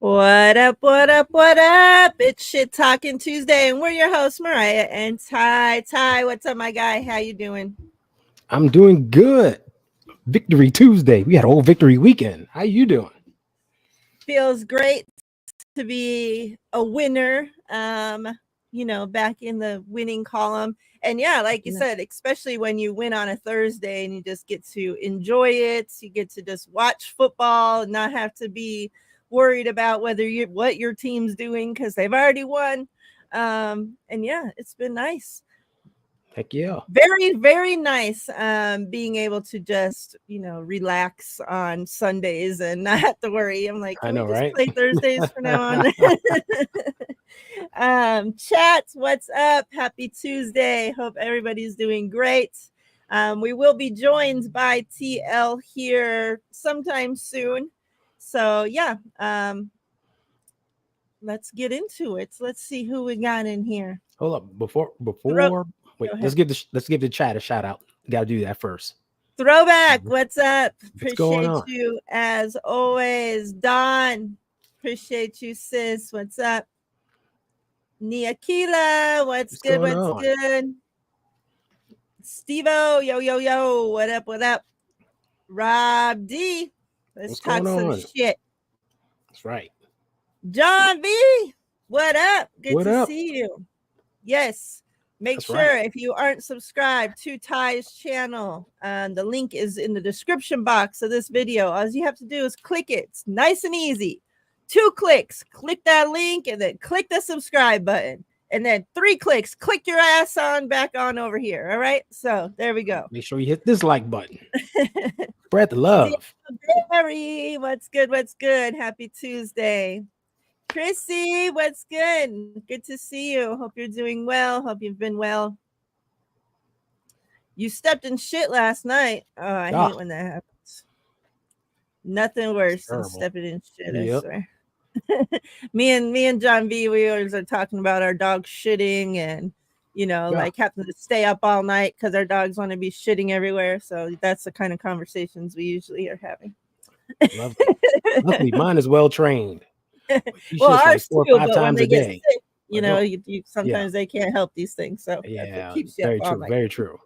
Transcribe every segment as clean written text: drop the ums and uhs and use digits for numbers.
What up, what up, what up? It's Shit Talking Tuesday, and we're your hosts, Mariah and Ty. Ty, what's up, my guy? How you doing? I'm doing good. Victory Tuesday. We had a whole victory weekend. How you doing? Feels great to be a winner, back in the winning column. And yeah, like you said, especially when you win on a Thursday and you just get to enjoy it. You get to just watch football and not have to be worried about what your team's doing because they've already won. And yeah, it's been nice. Heck yeah. Very, very nice being able to just, relax on Sundays and not have to worry. I'm like, can we just play Thursdays from now on? Chat, what's up? Happy Tuesday. Hope everybody's doing great. We will be joined by TL here sometime soon. So yeah, let's get into it. Let's see who we got in here. Hold up. Before wait, let's give the chat a shout out. Gotta do that first. Throwback, what's up? Appreciate you as always. Don, appreciate you, sis. What's up? Niakila, what's good? What's good? Steve-O, yo, what up, what up? Rob D, let's talk some shit. That's right. John B, what up? Good to see you. Yes, make sure if you aren't subscribed to Ty's channel, the link is in the description box of this video. All you have to do is click it. It's nice and easy. 2 clicks, click that link, and then click the subscribe button. And then 3 clicks, click your ass back on over here. All right. So there we go. Make sure you hit this like button. Spread the love. Barry, what's good? What's good? Happy Tuesday. Chrissy, what's good? Good to see you. Hope you're doing well. Hope you've been well. You stepped in shit last night. Oh, I hate when that happens. Nothing worse than stepping in shit, I swear. me and John B, we always are talking about our dog shitting and like having to stay up all night because our dogs want to be shitting everywhere. So that's the kind of conversations we usually are having. Luckily, mine is well trained. Well, ours too, but when they get sick, you sometimes they can't help these things. So yeah, keeps you up all night. Very true.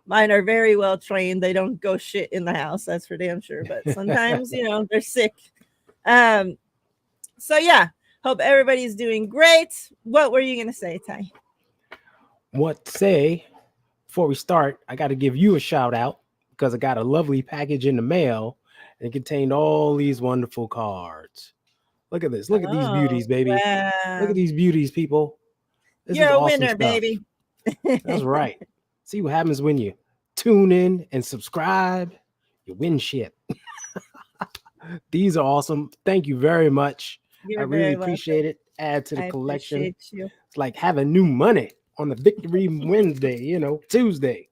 Mine are very well trained. They don't go shit in the house. That's for damn sure. But sometimes, they're sick. So yeah, hope everybody's doing great. What were you gonna say, Ty? Before we start, I got to give you a shout out because I got a lovely package in the mail and it contained all these wonderful cards. Look at this. Look at these beauties, baby. Wow. Look at these beauties, people. You're a winner, baby. That's right. See what happens when you tune in and subscribe. You win shit. These are awesome. Thank you very much. I really appreciate it. Add to the collection. It's like having new money on the Victory Wednesday, Tuesday.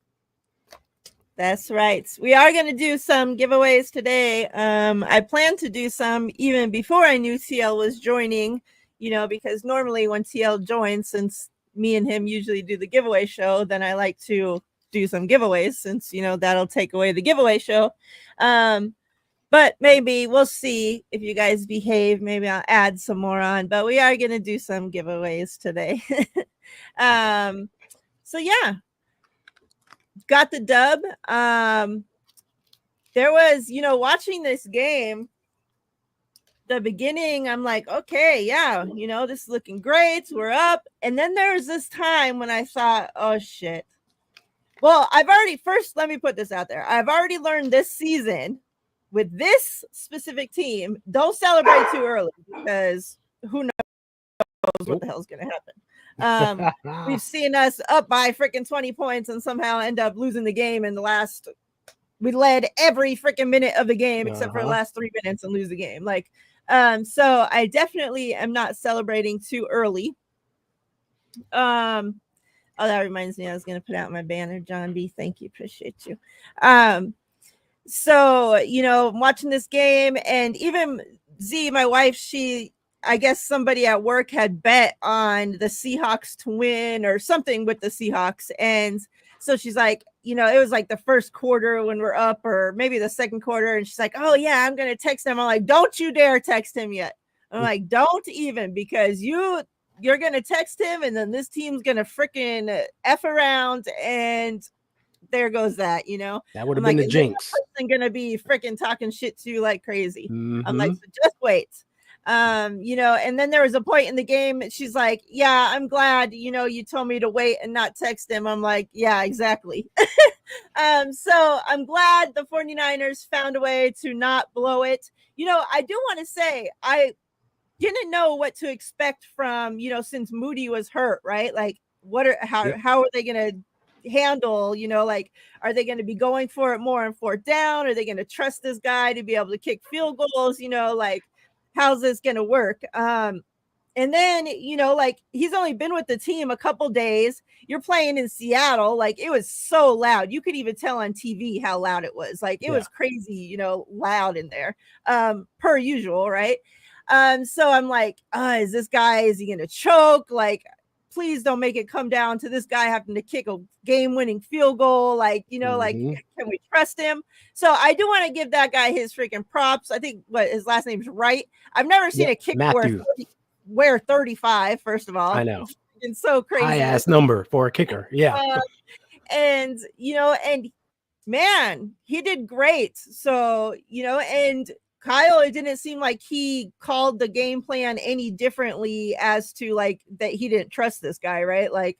That's right. We are going to do some giveaways today. I plan to do some even before I knew TL was joining, because normally when TL joins, since me and him usually do the giveaway show, then I like to do some giveaways since, that'll take away the giveaway show. But maybe we'll see if you guys behave. Maybe I'll add some more on, but we are going to do some giveaways today. So yeah, got the dub. There was, watching this game, the beginning, I'm like, okay, yeah, this is looking great. We're up. And then there was this time when I thought, oh shit. Well, let me put this out there. I've already learned this season with this specific team, don't celebrate too early because who knows what the hell's going to happen. We've seen us up by freaking 20 points and somehow end up losing the game in the last. We led every freaking minute of the game except for the last 3 minutes and lose the game. So I definitely am not celebrating too early. Oh, that reminds me, I was going to put out my banner, John B. Thank you. Appreciate you. So, I'm watching this game and even Z, my wife, I guess somebody at work had bet on the Seahawks to win or something with the Seahawks. And so she's like, it was like the first quarter when we're up or maybe the second quarter. And she's like, oh yeah, I'm going to text him. I'm like, don't you dare text him yet. I'm like, don't even, because you're gonna text him, and then this team's gonna freaking F around, and there goes that, That would I'm have been like, the and then jinx. the person gonna be freaking talking shit to you like crazy. I'm like, Mm-hmm. so just wait. And then there was a point in the game, she's like, yeah, I'm glad, you told me to wait and not text him. I'm like, yeah, exactly. So I'm glad the 49ers found a way to not blow it. I do want to say, I didn't know what to expect from, since Moody was hurt, right? Like, how are they going to handle, like, are they going to be going for it more on fourth down? Are they going to trust this guy to be able to kick field goals? Like, how's this going to work? And then, like, he's only been with the team a couple days. You're playing in Seattle. Like, it was so loud. You could even tell on TV how loud it was. Like, it was crazy, loud in there, per usual, right? So I'm like, is he going to choke? Like, please don't make it come down to this guy having to kick a game-winning field goal. Like, like, can we trust him? So I do want to give that guy his freaking props. I think his last name's Wright. I've never seen a kick wear 35, first of all. I know. It's so crazy. High ass number for a kicker. Yeah. And man, he did great. So, and Kyle, it didn't seem like he called the game plan any differently as to like that he didn't trust this guy, right? Like,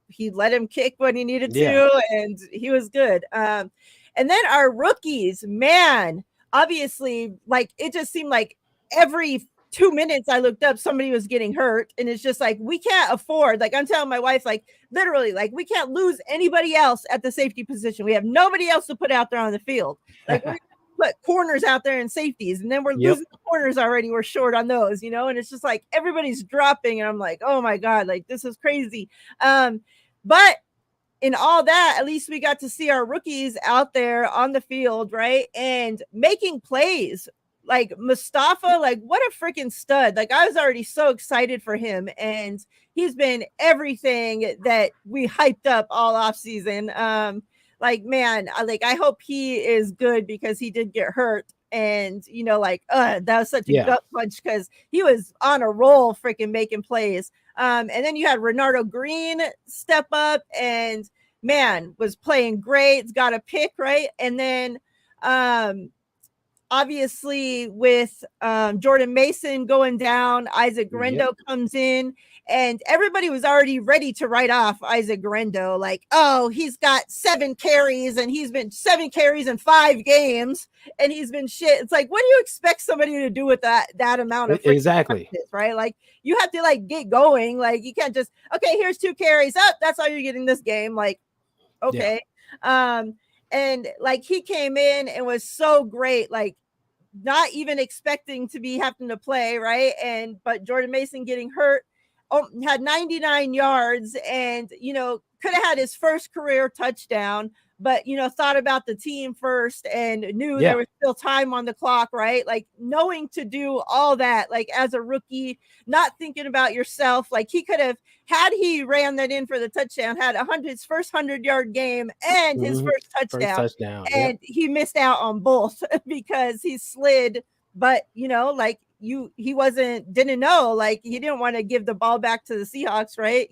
he let him kick when he needed to, and he was good. And then our rookies, man, obviously, like, it just seemed like every 2 minutes I looked up, somebody was getting hurt. And it's just like, we can't afford, like, I'm telling my wife, like, literally, like, we can't lose anybody else at the safety position. We have nobody else to put out there on the field. Like, we put corners out there and safeties, and then we're losing the corners already. We're short on those, and it's just like everybody's dropping, and I'm like, oh my God, like, this is crazy. But in all that, at least we got to see our rookies out there on the field, right? And making plays. Like Mustafa, like, what a freaking stud. Like, I was already so excited for him, and he's been everything that we hyped up all off season. Like, man, I hope he is good, because he did get hurt. And, that was such a gut punch, because he was on a roll freaking making plays. And then you had Renardo Green step up and, man, was playing great. Got a pick, right? And then obviously with Jordan Mason going down, Isaac Guerendo comes in, and everybody was already ready to write off Isaac Guerendo. Like, oh, he's got 7 carries, and he's been 7 carries in 5 games, and he's been shit. It's like, what do you expect somebody to do with that amount of practice, right? Like, you have to like get going. Like, you can't just, okay, here's 2 carries. Oh, that's all you're getting this game. Like, okay. And like, he came in and was so great, like, not even expecting to be having to play, right? But Jordan Mason getting hurt, had 99 yards, and could have had his first career touchdown, but thought about the team first and knew there was still time on the clock, right? Like, knowing to do all that, like, as a rookie, not thinking about yourself. Like, he could have, had he ran that in for the touchdown, had his first 100-yard game and his first touchdown. And he missed out on both because he slid. But like, he didn't know, like, he didn't want to give the ball back to the Seahawks, right?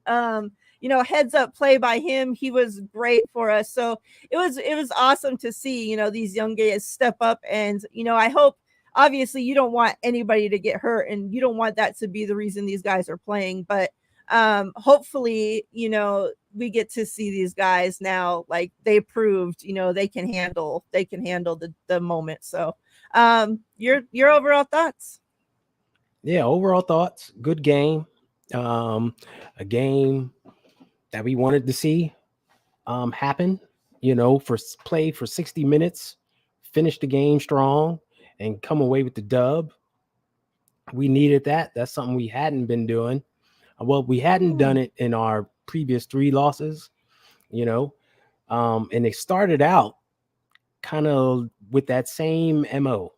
So heads up play by him. He was great for us. So it was awesome to see, these young guys step up. And, I hope, obviously, you don't want anybody to get hurt, and you don't want that to be the reason these guys are playing. But hopefully, we get to see these guys now, like, they proved, they can handle the moment. So your overall thoughts? Overall thoughts. Good game. A game that we wanted to see happen, play for 60 minutes, finish the game strong, and come away with the dub. We needed that. That's something we hadn't been doing. Well, we hadn't done it in our previous 3 losses, and it started out kind of with that same MO,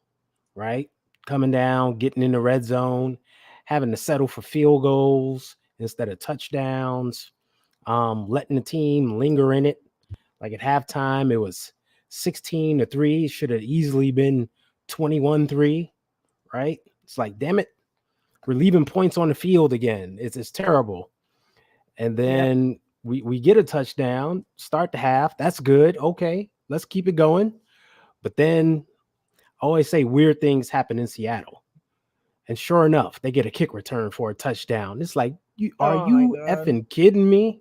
right? Coming down, getting in the red zone, having to settle for field goals instead of touchdowns, letting the team linger in it. Like, at halftime, it was 16-3. Should have easily been 21-3, right? It's like, damn it, we're leaving points on the field again. It's terrible. And Yep. then we get a touchdown, start the half. That's good. Okay, let's keep it going. But then I always say weird things happen in Seattle. And sure enough, they get a kick return for a touchdown. It's like, are Oh my you god. effing kidding me?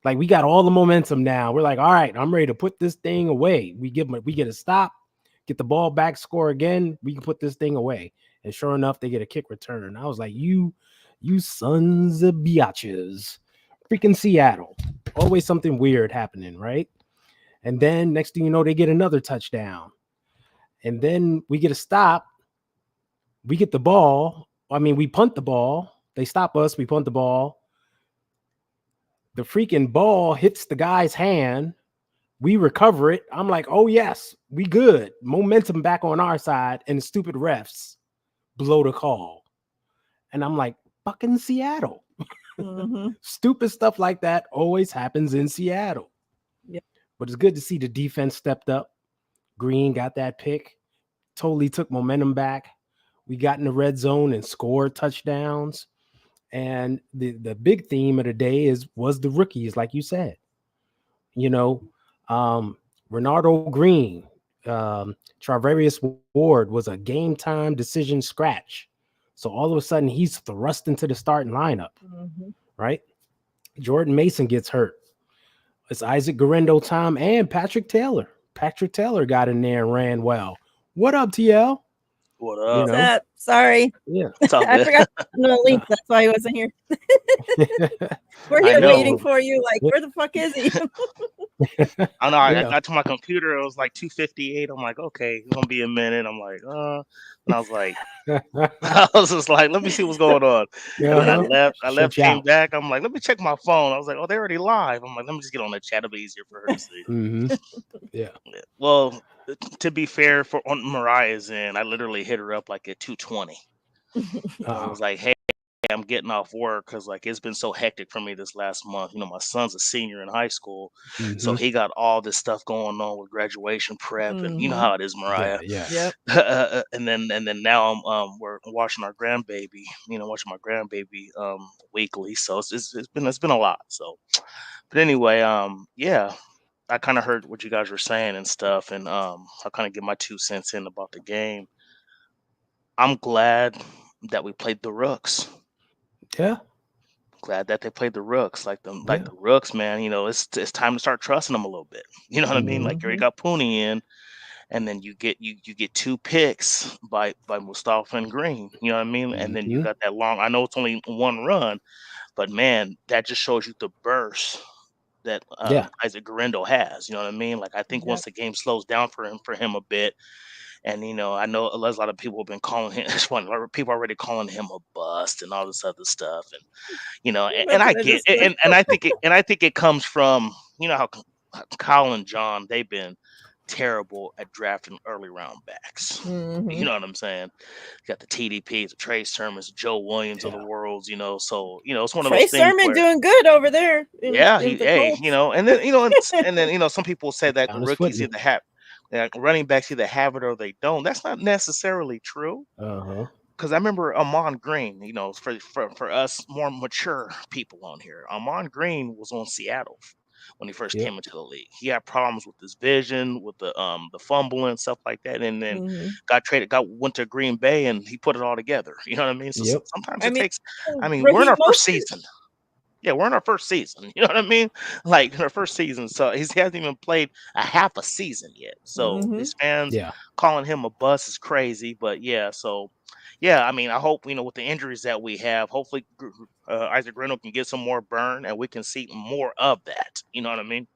Like, we got all the momentum now. We're like, all right, I'm ready to put this thing away. We get a stop, get the ball back, score again. We can put this thing away. And sure enough, they get a kick return. I was like, you sons of biatches. Freaking Seattle. Always something weird happening, right? And then next thing you know, they get another touchdown. And then we get a stop. We get the ball. I mean, we punt the ball. They stop us. We punt the ball. The freaking ball hits the guy's hand. We recover it. I'm like, oh, yes, we good. Momentum back on our side. And the stupid refs blow the call. And I'm like, fucking Seattle. Mm-hmm. Stupid stuff like that always happens in Seattle. Yep. But it's good to see the defense stepped up. Green got that pick. Totally took momentum back. We got in the red zone and scored touchdowns. And the big theme of the day was the rookies, like you said. You know, Renardo Green, Travarius Ward was a game time decision scratch. So all of a sudden he's thrust into the starting lineup, right? Jordan Mason gets hurt. It's Isaac Guerrero time and Patrick Taylor. Patrick Taylor got in there and ran well. What up, TL? What up? What's up? Sorry. Yeah. I forgot the link. That's why he wasn't here. We're here waiting for you. Like, where the fuck is he? I know. I got to my computer. It was like 2:58. I'm like, okay, it's gonna be a minute. I'm like, and I was like, I was just like, let me see what's going on. And I left, came back. I'm like, let me check my phone. I was like, oh, they're already live. I'm like, let me just get on the chat. It'll be easier for her to see. Yeah. Well, to be fair, on Mariah's end, I literally hit her up like at 2:20. I was like, hey, I'm getting off work because like it's been so hectic for me this last month. You know, my son's a senior in high school, so he got all this stuff going on with graduation prep, and you know how it is, Mariah. Yeah. and then now we're watching our grandbaby. You know, watching my grandbaby weekly. So it's been a lot. So, but anyway, yeah. I kind of heard what you guys were saying and stuff, and I'll kind of get my 2 cents in about the game. I'm glad that we played the Rooks. Yeah. Glad that they played the Rooks, like the Rooks, man. You know, it's time to start trusting them a little bit. You know what I mean? Like you already got Pooney in, and then you get 2 picks by Mustafa and Green. You know what I mean? And then you got that long. I know it's only one run, but man, that just shows you the burst that Isaac Guerrero has. You know what I mean? Like I think once the game slows down for him a bit, and you know, I know a lot of people have been calling him. People are already calling him a bust and all this other stuff, and you know, and I get it, and I think it comes from, you know, how Kyle and John, they've been terrible at drafting early round backs. You know what I'm saying? You got the TDPs, the Trey Sermons, Joe Williams of the world, you know. So, you know, it's one of those things. Trey Sermon doing good over there. You know, and then, you know, and then, you know, some people say that rookies either have running backs either have it or they don't. That's not necessarily true. Because I remember Amon Green, you know, for us more mature people on here, Amon Green was on Seattle when he first came into the league. He had problems with his vision, with the fumbling and stuff like that, and then went to Green Bay, and he put it all together. You know what I mean? So sometimes it takes. I mean, we're in our first season. Yeah, we're in our first season. You know what I mean? Like in our first season. So he hasn't even played a half a season yet. So his fans calling him a bust is crazy. But yeah, so yeah, I mean, I hope, you know, with the injuries that we have, hopefully Isaac Guerrero can get some more burn and we can see more of that. You know what I mean?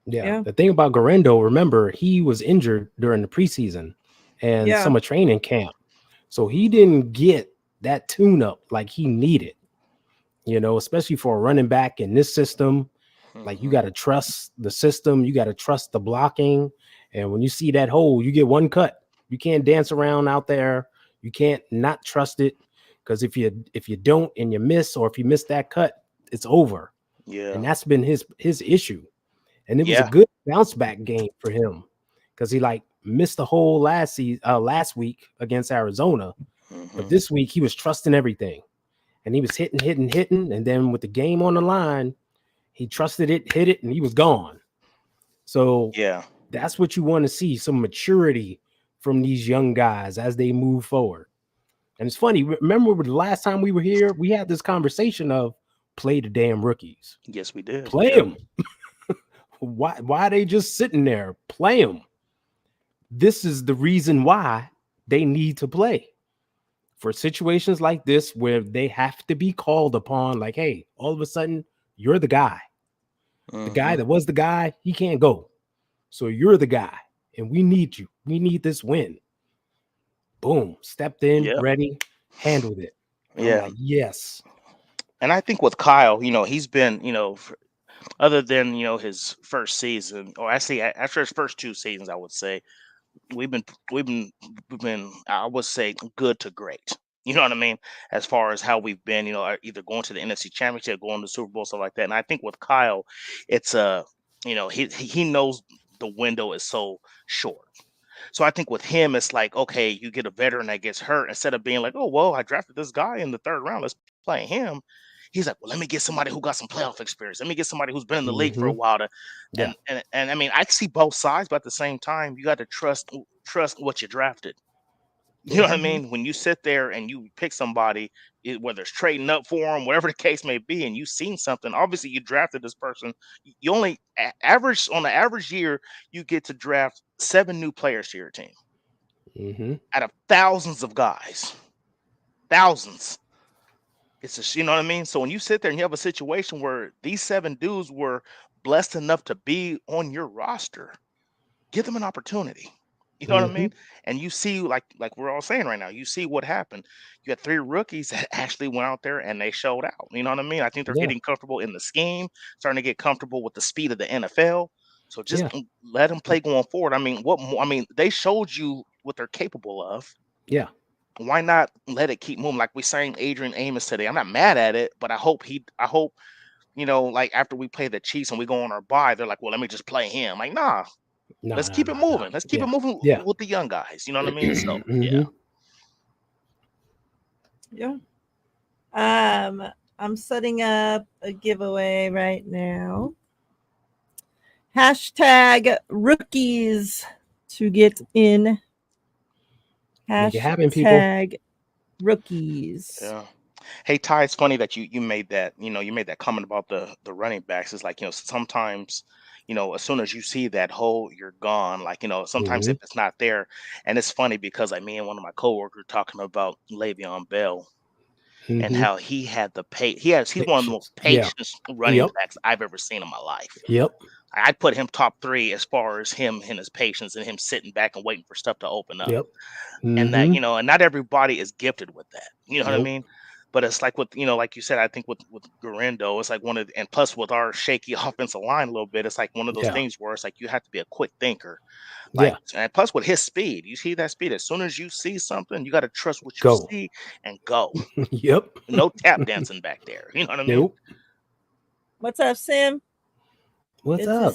Yeah. The thing about Guerrero, remember, he was injured during the preseason and summer training camp. So he didn't get that tune-up like he needed. You know, especially for a running back in this system, like you got to trust the system. You got to trust the blocking. And when you see that hole, you get one cut. You can't dance around out there. You can't not trust it, because if you don't and you miss, or if you miss that cut, it's over. Yeah. And that's been his issue. And it was a good bounce back game for him, because he like missed the whole last week against Arizona. But this week he was trusting everything. And he was hitting. And then with the game on the line, he trusted it, hit it, and he was gone. So yeah, that's what you want to see, some maturity from these young guys as they move forward. And it's funny, remember the last time we were here, we had this conversation of play the damn rookies. Yes, we did. Play them. Why are they just sitting there? Play them. This is the reason why they need to play. For situations like this where they have to be called upon, like, hey, all of a sudden, you're the guy. The guy that was the guy, he can't go. So you're the guy, and we need you. We need this win. Boom. Stepped in, ready, handled it. Yeah. I'm like, yes. And I think with Kyle, he's been, other than, his first season, or actually after his first 2 seasons, I would say, we've been, I would say, good to great. You know what I mean? As far as how we've been, either going to the NFC Championship, going to the Super Bowl, stuff like that. And I think with Kyle, it's he knows the window is so short. So I think with him, it's like, okay, you get a veteran that gets hurt instead of being like, oh, well, I drafted this guy in the 3rd round. Let's play him. He's like, well, let me get somebody who got some playoff experience. Let me get somebody who's been in the league for a while and I mean, I see both sides, but at the same time, you got to trust what you drafted. You know what I mean? When you sit there and you pick somebody, whether it's trading up for them, whatever the case may be, and you've seen something, obviously you drafted this person. You only average on the average year, you get to draft 7 new players to your team out of thousands of guys, thousands. It's just, you know what I mean? So when you sit there and you have a situation where these 7 dudes were blessed enough to be on your roster, give them an opportunity. You know what I mean? And you see, like we're all saying right now, you see what happened. You had 3 rookies that actually went out there and they showed out. You know what I mean? I think they're getting comfortable in the scheme, starting to get comfortable with the speed of the NFL. So just let them play going forward. I mean, what more? I mean, they showed you what they're capable of. Yeah. Why not let it keep moving? Like we saying Adrian Amos today. I'm not mad at it, but I hope like after we play the Chiefs and we go on our bye, they're like, well, let me just play him. Like, nah. Let's keep it moving. Let's keep it moving with the young guys. You know what I mean? So yeah. I'm setting up a giveaway right now. Hashtag rookies to get in. Make it happen, people. Hashtag rookies. Yeah. Hey Ty, it's funny that you made that, you made that comment about the running backs. It's like, sometimes, as soon as you see that hole, you're gone. Like, sometimes if it's not there, and it's funny because like me and one of my coworkers talking about Le'Veon Bell and how he had he's one of the most patient running backs I've ever seen in my life. I'd put him top 3 as far as him and his patience and him sitting back and waiting for stuff to open up. And that, and not everybody is gifted with that. You know what I mean? But it's like with, like you said, I think with Garindo, it's like and plus with our shaky offensive line a little bit, it's like one of those things where it's like you have to be a quick thinker. Like, and plus with his speed, you see that speed. As soon as you see something, you got to trust what you see and go. No tap dancing back there. You know what I mean? What's up, Sim? What's up?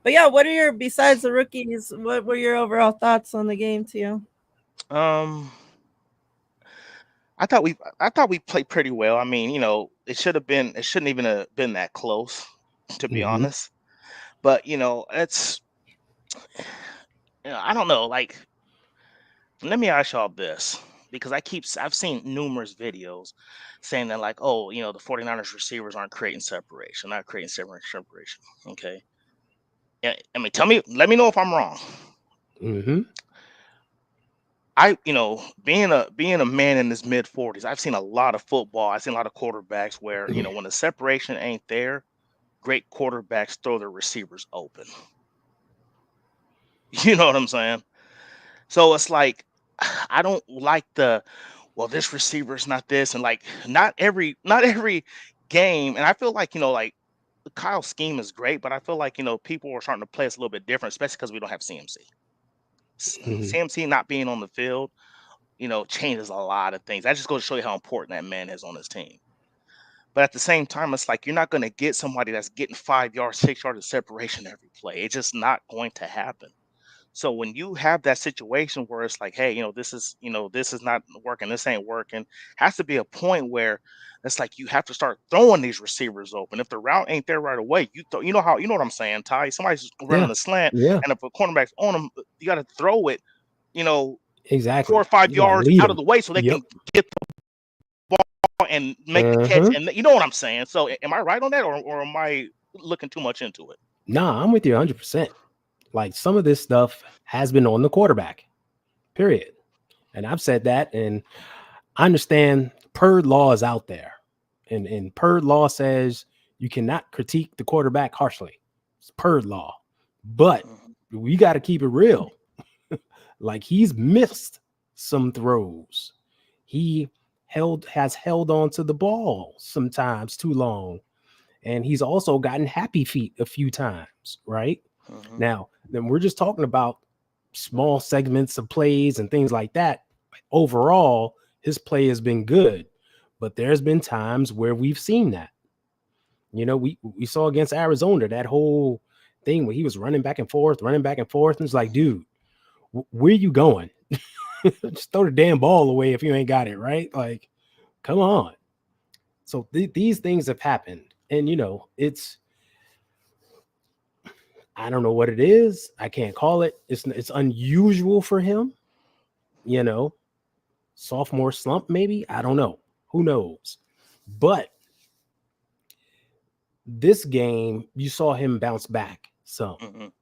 But yeah, besides the rookies, what were your overall thoughts on the game, Tio? I thought we played pretty well. I mean, it shouldn't even have been that close, to be honest. But it's I don't know, like, let me ask y'all this, because I've seen numerous videos saying that, like, oh, the 49ers receivers aren't creating separation, not creating separation. Okay. Yeah, I mean, let me know if I'm wrong. Being a man in his mid 40s, I've seen a lot of football. I've seen a lot of quarterbacks where, when the separation ain't there, great quarterbacks throw their receivers open. You know what I'm saying? So it's like, I don't like this receiver's not this, and like not every game. And I feel like, like Kyle's scheme is great, but I feel like, people are starting to play us a little bit different, especially because we don't have CMC. CMC not being on the field, changes a lot of things. That just goes to show you how important that man is on his team. But at the same time, it's like you're not going to get somebody that's getting 5 yards, 6 yards of separation every play. It's just not going to happen. So when you have that situation where it's like, hey, this is not working, this ain't working, has to be a point where it's like you have to start throwing these receivers open. If the route ain't there right away, you know what I'm saying, Ty. Somebody's running Yeah. a slant, Yeah. and if a cornerback's on them, you got to throw it, you know, 4 or Exactly. 5 You gotta yards lead out of them. the way so they Yep. can get the ball and make the catch. And you know what I'm saying. So am I right on that, or am I looking too much into it? Nah, I'm with you 100%. Like some of this stuff has been on the quarterback, period. And I've said that, and I understand PERD law is out there. And PERD law says you cannot critique the quarterback harshly. It's PERD law. But we got to keep it real. Like he's missed some throws. He has held on to the ball sometimes too long. And he's also gotten happy feet a few times, right? Now, then we're just talking about small segments of plays and things like that. Overall, his play has been good, but there's been times where we've seen that. You know, we saw against Arizona that whole thing where he was running back and forth, and it's like, dude, where you going? Just throw the damn ball away if you ain't got it, right? Like, come on. So these things have happened, and it's, I don't know what it is. I can't call it. It's unusual for him, sophomore slump, maybe. I don't know. Who knows? But this game, you saw him bounce back some,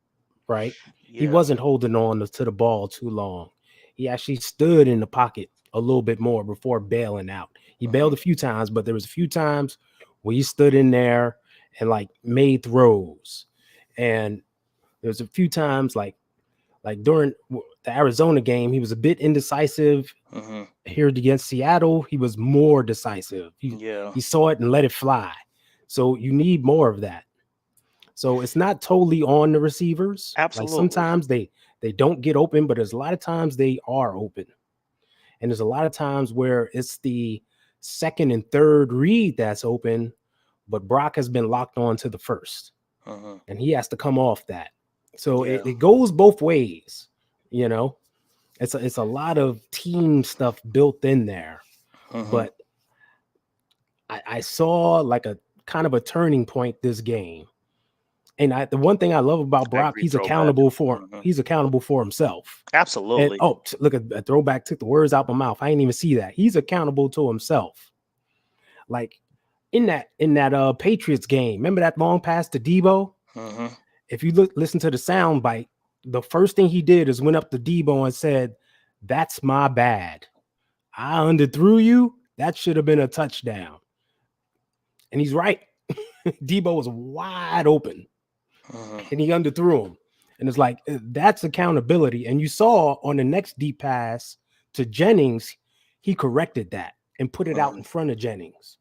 right? Yeah. He wasn't holding on to the ball too long. He actually stood in the pocket a little bit more before bailing out. He bailed a few times, but there was a few times where he stood in there and like made throws. And there was a few times like during the Arizona game, he was a bit indecisive. Here against Seattle, he was more decisive. He saw it and let it fly. So you need more of that. So it's not totally on the receivers. Absolutely. Like sometimes they don't get open, but there's a lot of times they are open. And there's a lot of times where it's the second and third read that's open, but Brock has been locked on to the first. And he has to come off that. So it goes both ways, It's a lot of team stuff built in there. But I saw like a kind of a turning point this game. And the one thing I love about Brock, he's accountable for himself. Absolutely. And look at a throwback, took the words out my mouth. I didn't even see that. He's accountable to himself. Like in that Patriots game, remember that long pass to Debo? If you listen to the sound bite, the first thing he did is went up to Debo and said, "That's my bad. I underthrew you. That should have been a touchdown." And he's right. Debo was wide open. And he underthrew him. And it's like, that's accountability. And you saw on the next deep pass to Jennings, he corrected that and put it out in front of Jennings.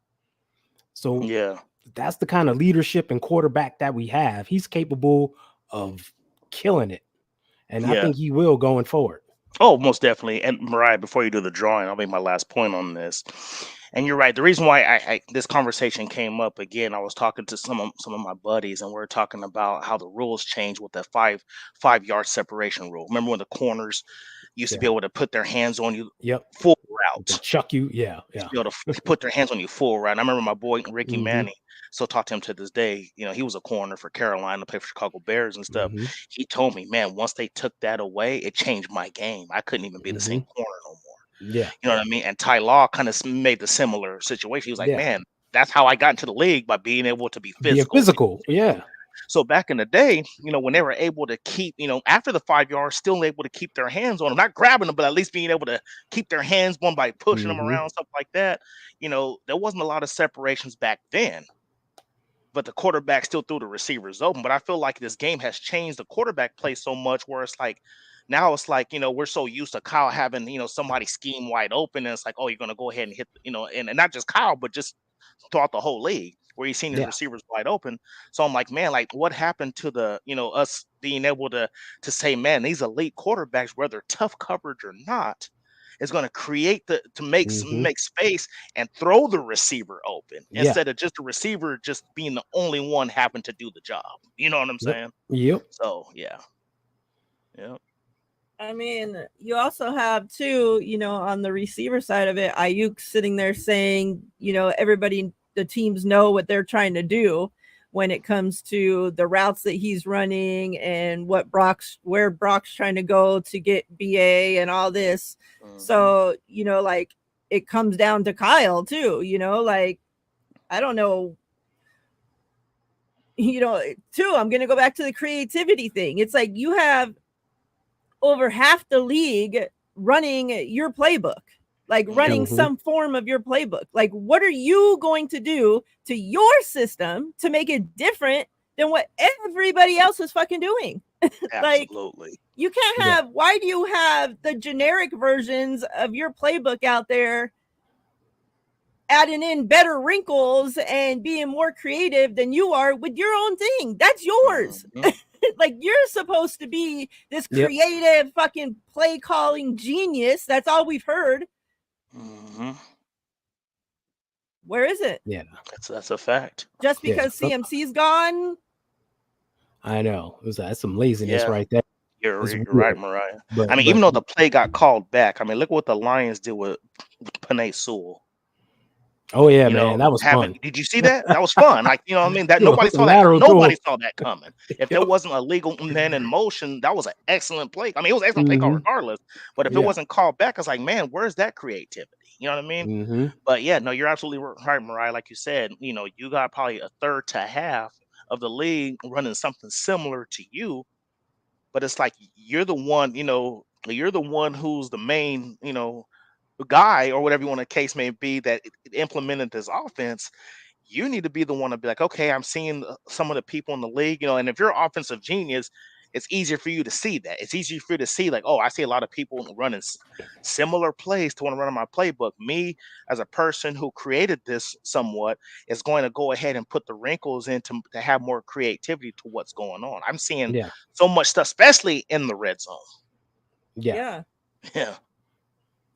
So that's the kind of leadership and quarterback that we have. He's capable of killing it. And I think he will going forward. Oh, most definitely. And Mariah, before you do the drawing, I'll make my last point on this. And you're right. The reason why I this conversation came up again, I was talking to some of my buddies, and we are talking about how the rules changed with that 5 yard separation rule. Remember when the corners used to be able to put their hands on you full route, chuck you, be able to put their hands on you full route. And I remember my boy Ricky Manning. Still talk to him to this day. He was a corner for Carolina, played for Chicago Bears and stuff. He told me, man, once they took that away, it changed my game. I couldn't even be the same corner no more. Yeah. You know what I mean? And Ty Law kind of made the similar situation. He was like, man, that's how I got into the league, by being able to be physical. Yeah. So back in the day, when they were able to keep, after the 5 yards, still able to keep their hands on them, not grabbing them, but at least being able to keep their hands on by pushing them around, stuff like that. There wasn't a lot of separations back then. But the quarterback still threw the receivers open. But I feel like this game has changed the quarterback play so much where it's like, now it's like, we're so used to Kyle having, somebody scheme wide open. And it's like, oh, you're going to go ahead and hit, and not just Kyle, but just throughout the whole league where he's seen his receivers wide open. So I'm like, man, like what happened to the, us being able to say, man, these elite quarterbacks, whether tough coverage or not, is going to create to make space and throw the receiver open instead of just the receiver just being the only one having to do the job. You know what I'm saying? Yep. So yeah. I mean, you also have too, on the receiver side of it, Ayuk sitting there saying, everybody, the teams know what they're trying to do when it comes to the routes that he's running and where Brock's trying to go to get BA and all this. So, like it comes down to Kyle too, like, I don't know, too, I'm going to go back to the creativity thing. It's like you have over half the league running your playbook, like running some form of your playbook. Like, what are you going to do to your system to make it different than what everybody else is fucking doing? Like, absolutely. You can't have, why do you have the generic versions of your playbook out there adding in better wrinkles and being more creative than you are with your own thing? That's yours. Like, you're supposed to be this creative fucking play calling genius. That's all we've heard. Where is it? Yeah, that's a fact. Just because CMC's gone. I know. That's some laziness right there. You're right, Mariah. But, I mean, even though the play got called back, I mean, look what the Lions did with Penei Sewell. Oh yeah, man, that was fun. Did you see that? That was fun. Like, you know what I mean? That nobody saw that. Nobody saw that coming. If there wasn't a legal man in motion, that was an excellent play. I mean, it was an excellent play call regardless. But if it wasn't called back, it's like, man, where's that creativity? You know what I mean? But yeah, no, you're absolutely right, Mariah. Like you said, you got probably a third to half of the league running something similar to you. But it's like you're the one, you're the one who's the main, guy or whatever you want the case may be that implemented this offense. You need to be the one to be like, okay, I'm seeing some of the people in the league, and if you're an offensive genius, it's easier for you to see that. It's easier for you to see like, oh, I see a lot of people running similar plays to want to run in my playbook. Me as a person who created this somewhat is going to go ahead and put the wrinkles in to have more creativity to what's going on. I'm seeing so much stuff, especially in the red zone.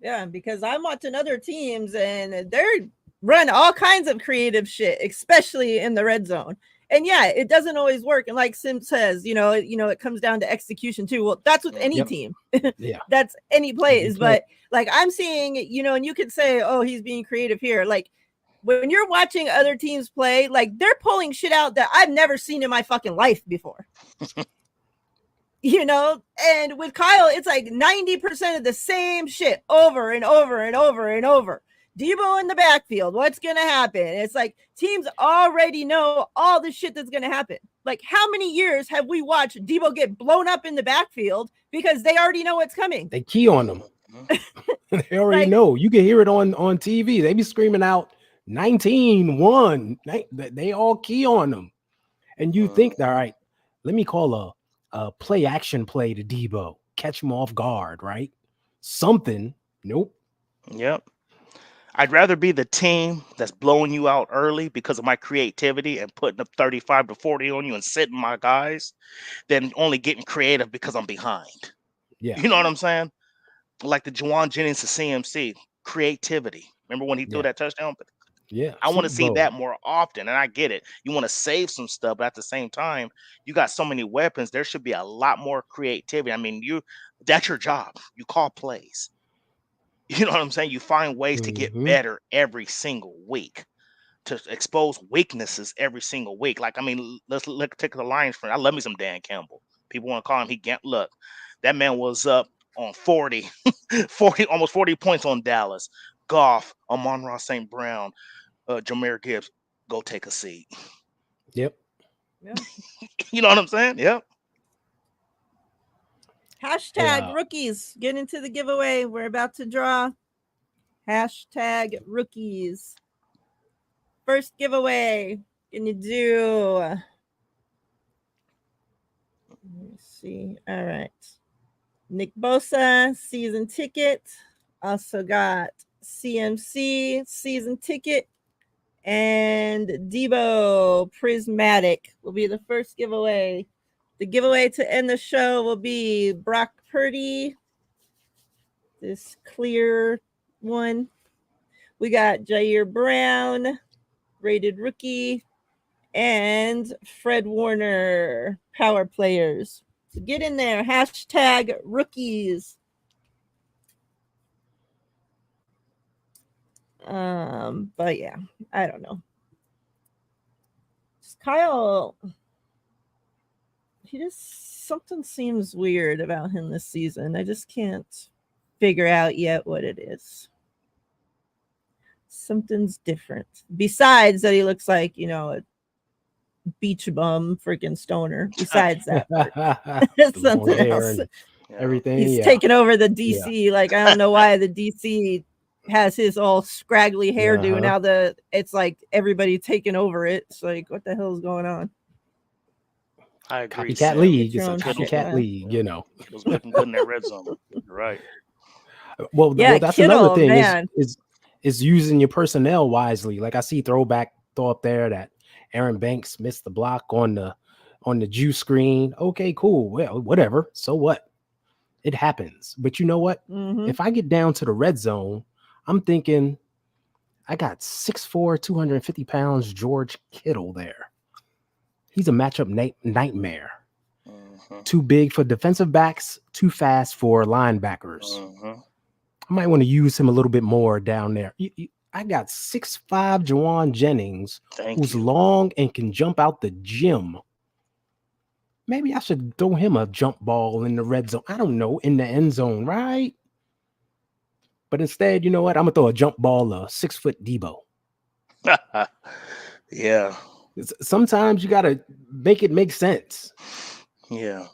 Yeah, because I'm watching other teams and they're run all kinds of creative shit, especially in the red zone. And yeah, it doesn't always work. And like Sim says, it comes down to execution too. Well, that's with any team. That's any plays. But like I'm seeing, and you could say, oh, he's being creative here. Like when you're watching other teams play, like they're pulling shit out that I've never seen in my fucking life before. And with Kyle, it's like 90% of the same shit over and over and over and over. Debo in the backfield, what's going to happen? It's like teams already know all the shit that's going to happen. Like, how many years have we watched Debo get blown up in the backfield because they already know what's coming? They key on them. They already know. You can hear it on TV. They be screaming out 19-1. They all key on them. And you think, all right, let me call a play action play to Debo. Catch him off guard, right? Something. Nope. Yep. I'd rather be the team that's blowing you out early because of my creativity and putting up 35 to 40 on you and sitting my guys than only getting creative because I'm behind. Yeah. You know what I'm saying? Like the Juwan Jennings to CMC, creativity. Remember when he threw that touchdown? Yeah. I want to see that more often. And I get it. You want to save some stuff, but at the same time, you got so many weapons. There should be a lot more creativity. I mean, that's your job. You call plays. You know what I'm saying? You find ways to get better every single week, to expose weaknesses every single week. Like, I mean, let's take the Lions friend. I love me some Dan Campbell. People want to call him. Look, that man was up on 40, almost 40 points on Dallas. Goff, Amon-Ra St. Brown, Jahmyr Gibbs, go take a seat. Yep. Yeah. You know what I'm saying? Yep. Hashtag rookies. Get into the giveaway. We're about to draw. Hashtag rookies. First giveaway. Can you do? Let me see. All right. Nick Bosa, season ticket. Also got CMC, season ticket. And Debo Prismatic will be the first giveaway. The giveaway to end the show will be Brock Purdy, this clear one. We got Jair Brown, rated rookie, and Fred Warner, power players. So get in there. Hashtag rookies. But yeah, I don't know. Kyle, something seems weird about him this season. I just can't figure out yet what it is. Something's different. Besides that, he looks like, a beach bum freaking stoner. Besides that, something else. Everything. He's taking over the DC. Yeah. Like, I don't know why the DC has his all scraggly hairdo. Now it's like everybody taking over it. It's like, what the hell is going on? I agree. Copycat league. It's a copycat league, It was looking good in that red zone. You're right. Well, that's Kittle, another thing is using your personnel wisely. Like I see throw up there that Aaron Banks missed the block on the juice screen. Okay, cool. Well, whatever. So what? It happens. But you know what? Mm-hmm. If I get down to the red zone, I'm thinking I got 6'4", 250 pounds George Kittle there. He's a matchup nightmare. Mm-hmm. Too big for defensive backs, too fast for linebackers. Mm-hmm. I might want to use him a little bit more down there. I got 6'5" Jawan Jennings, who's long and can jump out the gym. Maybe I should throw him a jump ball in the red zone. I don't know, in the end zone, right? But instead, you know what? I'm going to throw a jump ball, a 6-foot Debo. Yeah. Sometimes you got to make it make sense. Yeah.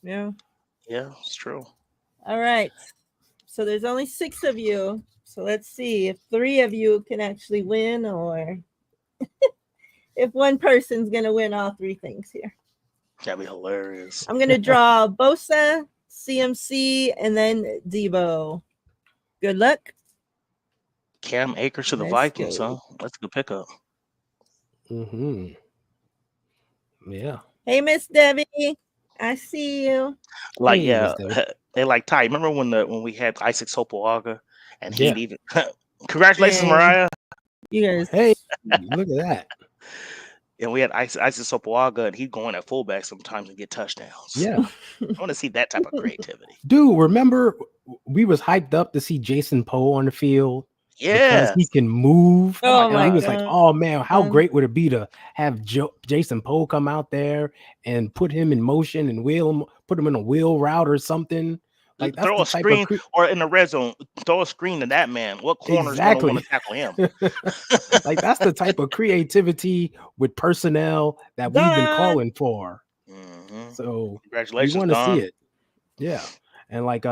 Yeah. Yeah, it's true. All right. So there's only 6 of you. So let's see if 3 of you can actually win or if one person's going to win all 3 things here. That'd be hilarious. I'm going to draw Bosa, CMC, and then Debo. Good luck. Cam Akers to the Vikings, huh? That's a good pickup. Mm-hmm. Yeah. Hey, Miss Debbie. I see you. Like, hey, yeah. They like Ty. Remember when we had Isaac Sopoaga and he'd even congratulations, Mariah. You guys. Hey, look at that. And we had Isaac Sopoaga, and he'd go in at fullback sometimes and get touchdowns. Yeah. I want to see that type of creativity. Dude, remember we was hyped up to see Jason Poe on the field? Yeah. Because he can move. Oh my God. He was like, oh man, how great would it be to have Jason Poe come out there and put him in motion and put him in a wheel route or something? Like, throw a screen or in the red zone, throw a screen to that man. What corner's going to want to tackle him? Like, that's the type of creativity with personnel that we've been calling for. Mm-hmm. So congratulations, we want to see it. Yeah. And like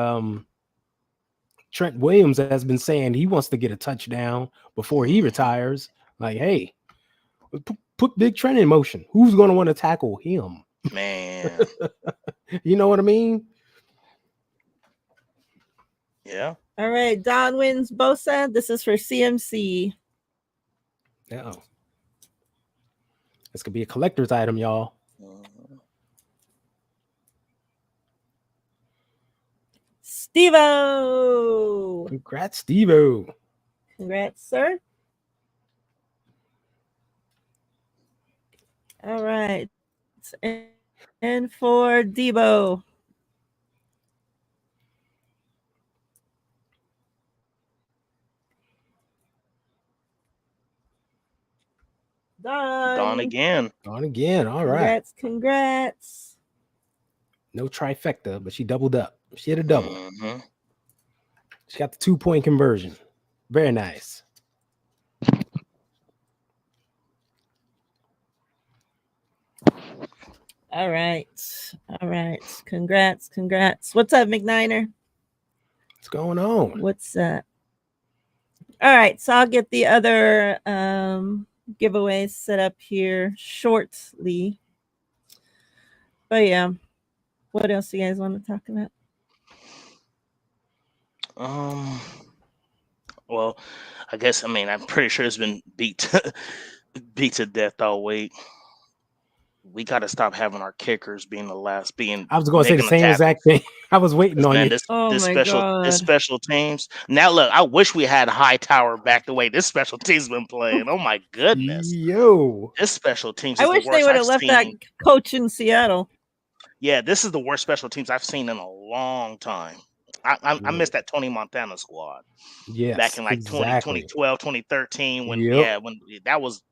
Trent Williams has been saying he wants to get a touchdown before he retires. Like, hey, put Big Trent in motion. Who's going to want to tackle him? Man. You know what I mean? Yeah. All right. Don wins Bosa. This is for CMC. Yeah. This could be a collector's item, y'all. Steve-O. Congrats, Steve-O. Congrats, sir. All right. And for Debo. Gone again. Gone again. All right. Congrats. No trifecta, but she doubled up. She hit a double. Mm-hmm. She got the 2-point conversion. Very nice. All right. Congrats. What's up, McNiner? What's going on? What's up? All right. So I'll get the other giveaways set up here shortly. But yeah. What else do you guys want to talk about? Well, I guess I'm pretty sure it's been beat to death all week. we got to stop having our kickers being the last, I was going to say the making the same tackle. exact thing. I was waiting on Man, you. Oh this my this God. special teams. Now look, I wish we had Hightower back the way this special team's been playing. Oh my goodness, Yo. this special teams I is the wish they worst would I've have left that seen. coach in Seattle. Yeah, this is the worst special teams I've seen in a long time. I missed that Tony Montana squad back Yes, in like exactly. 2012, 2013 when Yep. when that was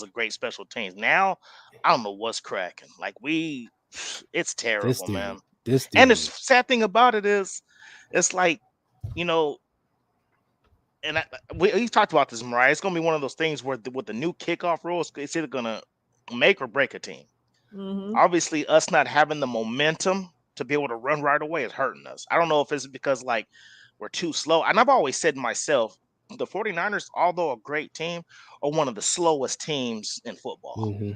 a great special teams. Now I don't know what's cracking. Like it's This terrible, dude. man. This And the dude. sad thing about it is, it's like, you know, and we talked about this, Mariah. It's gonna be one of those things where with the new kickoff rules, it's either gonna make or break a team. Mm-hmm. Obviously, us not having the momentum to be able to run right away is hurting us. I don't know if it's because like we're too slow. And I've always said to myself, the 49ers, although a great team, are one of the slowest teams in football. Mm-hmm.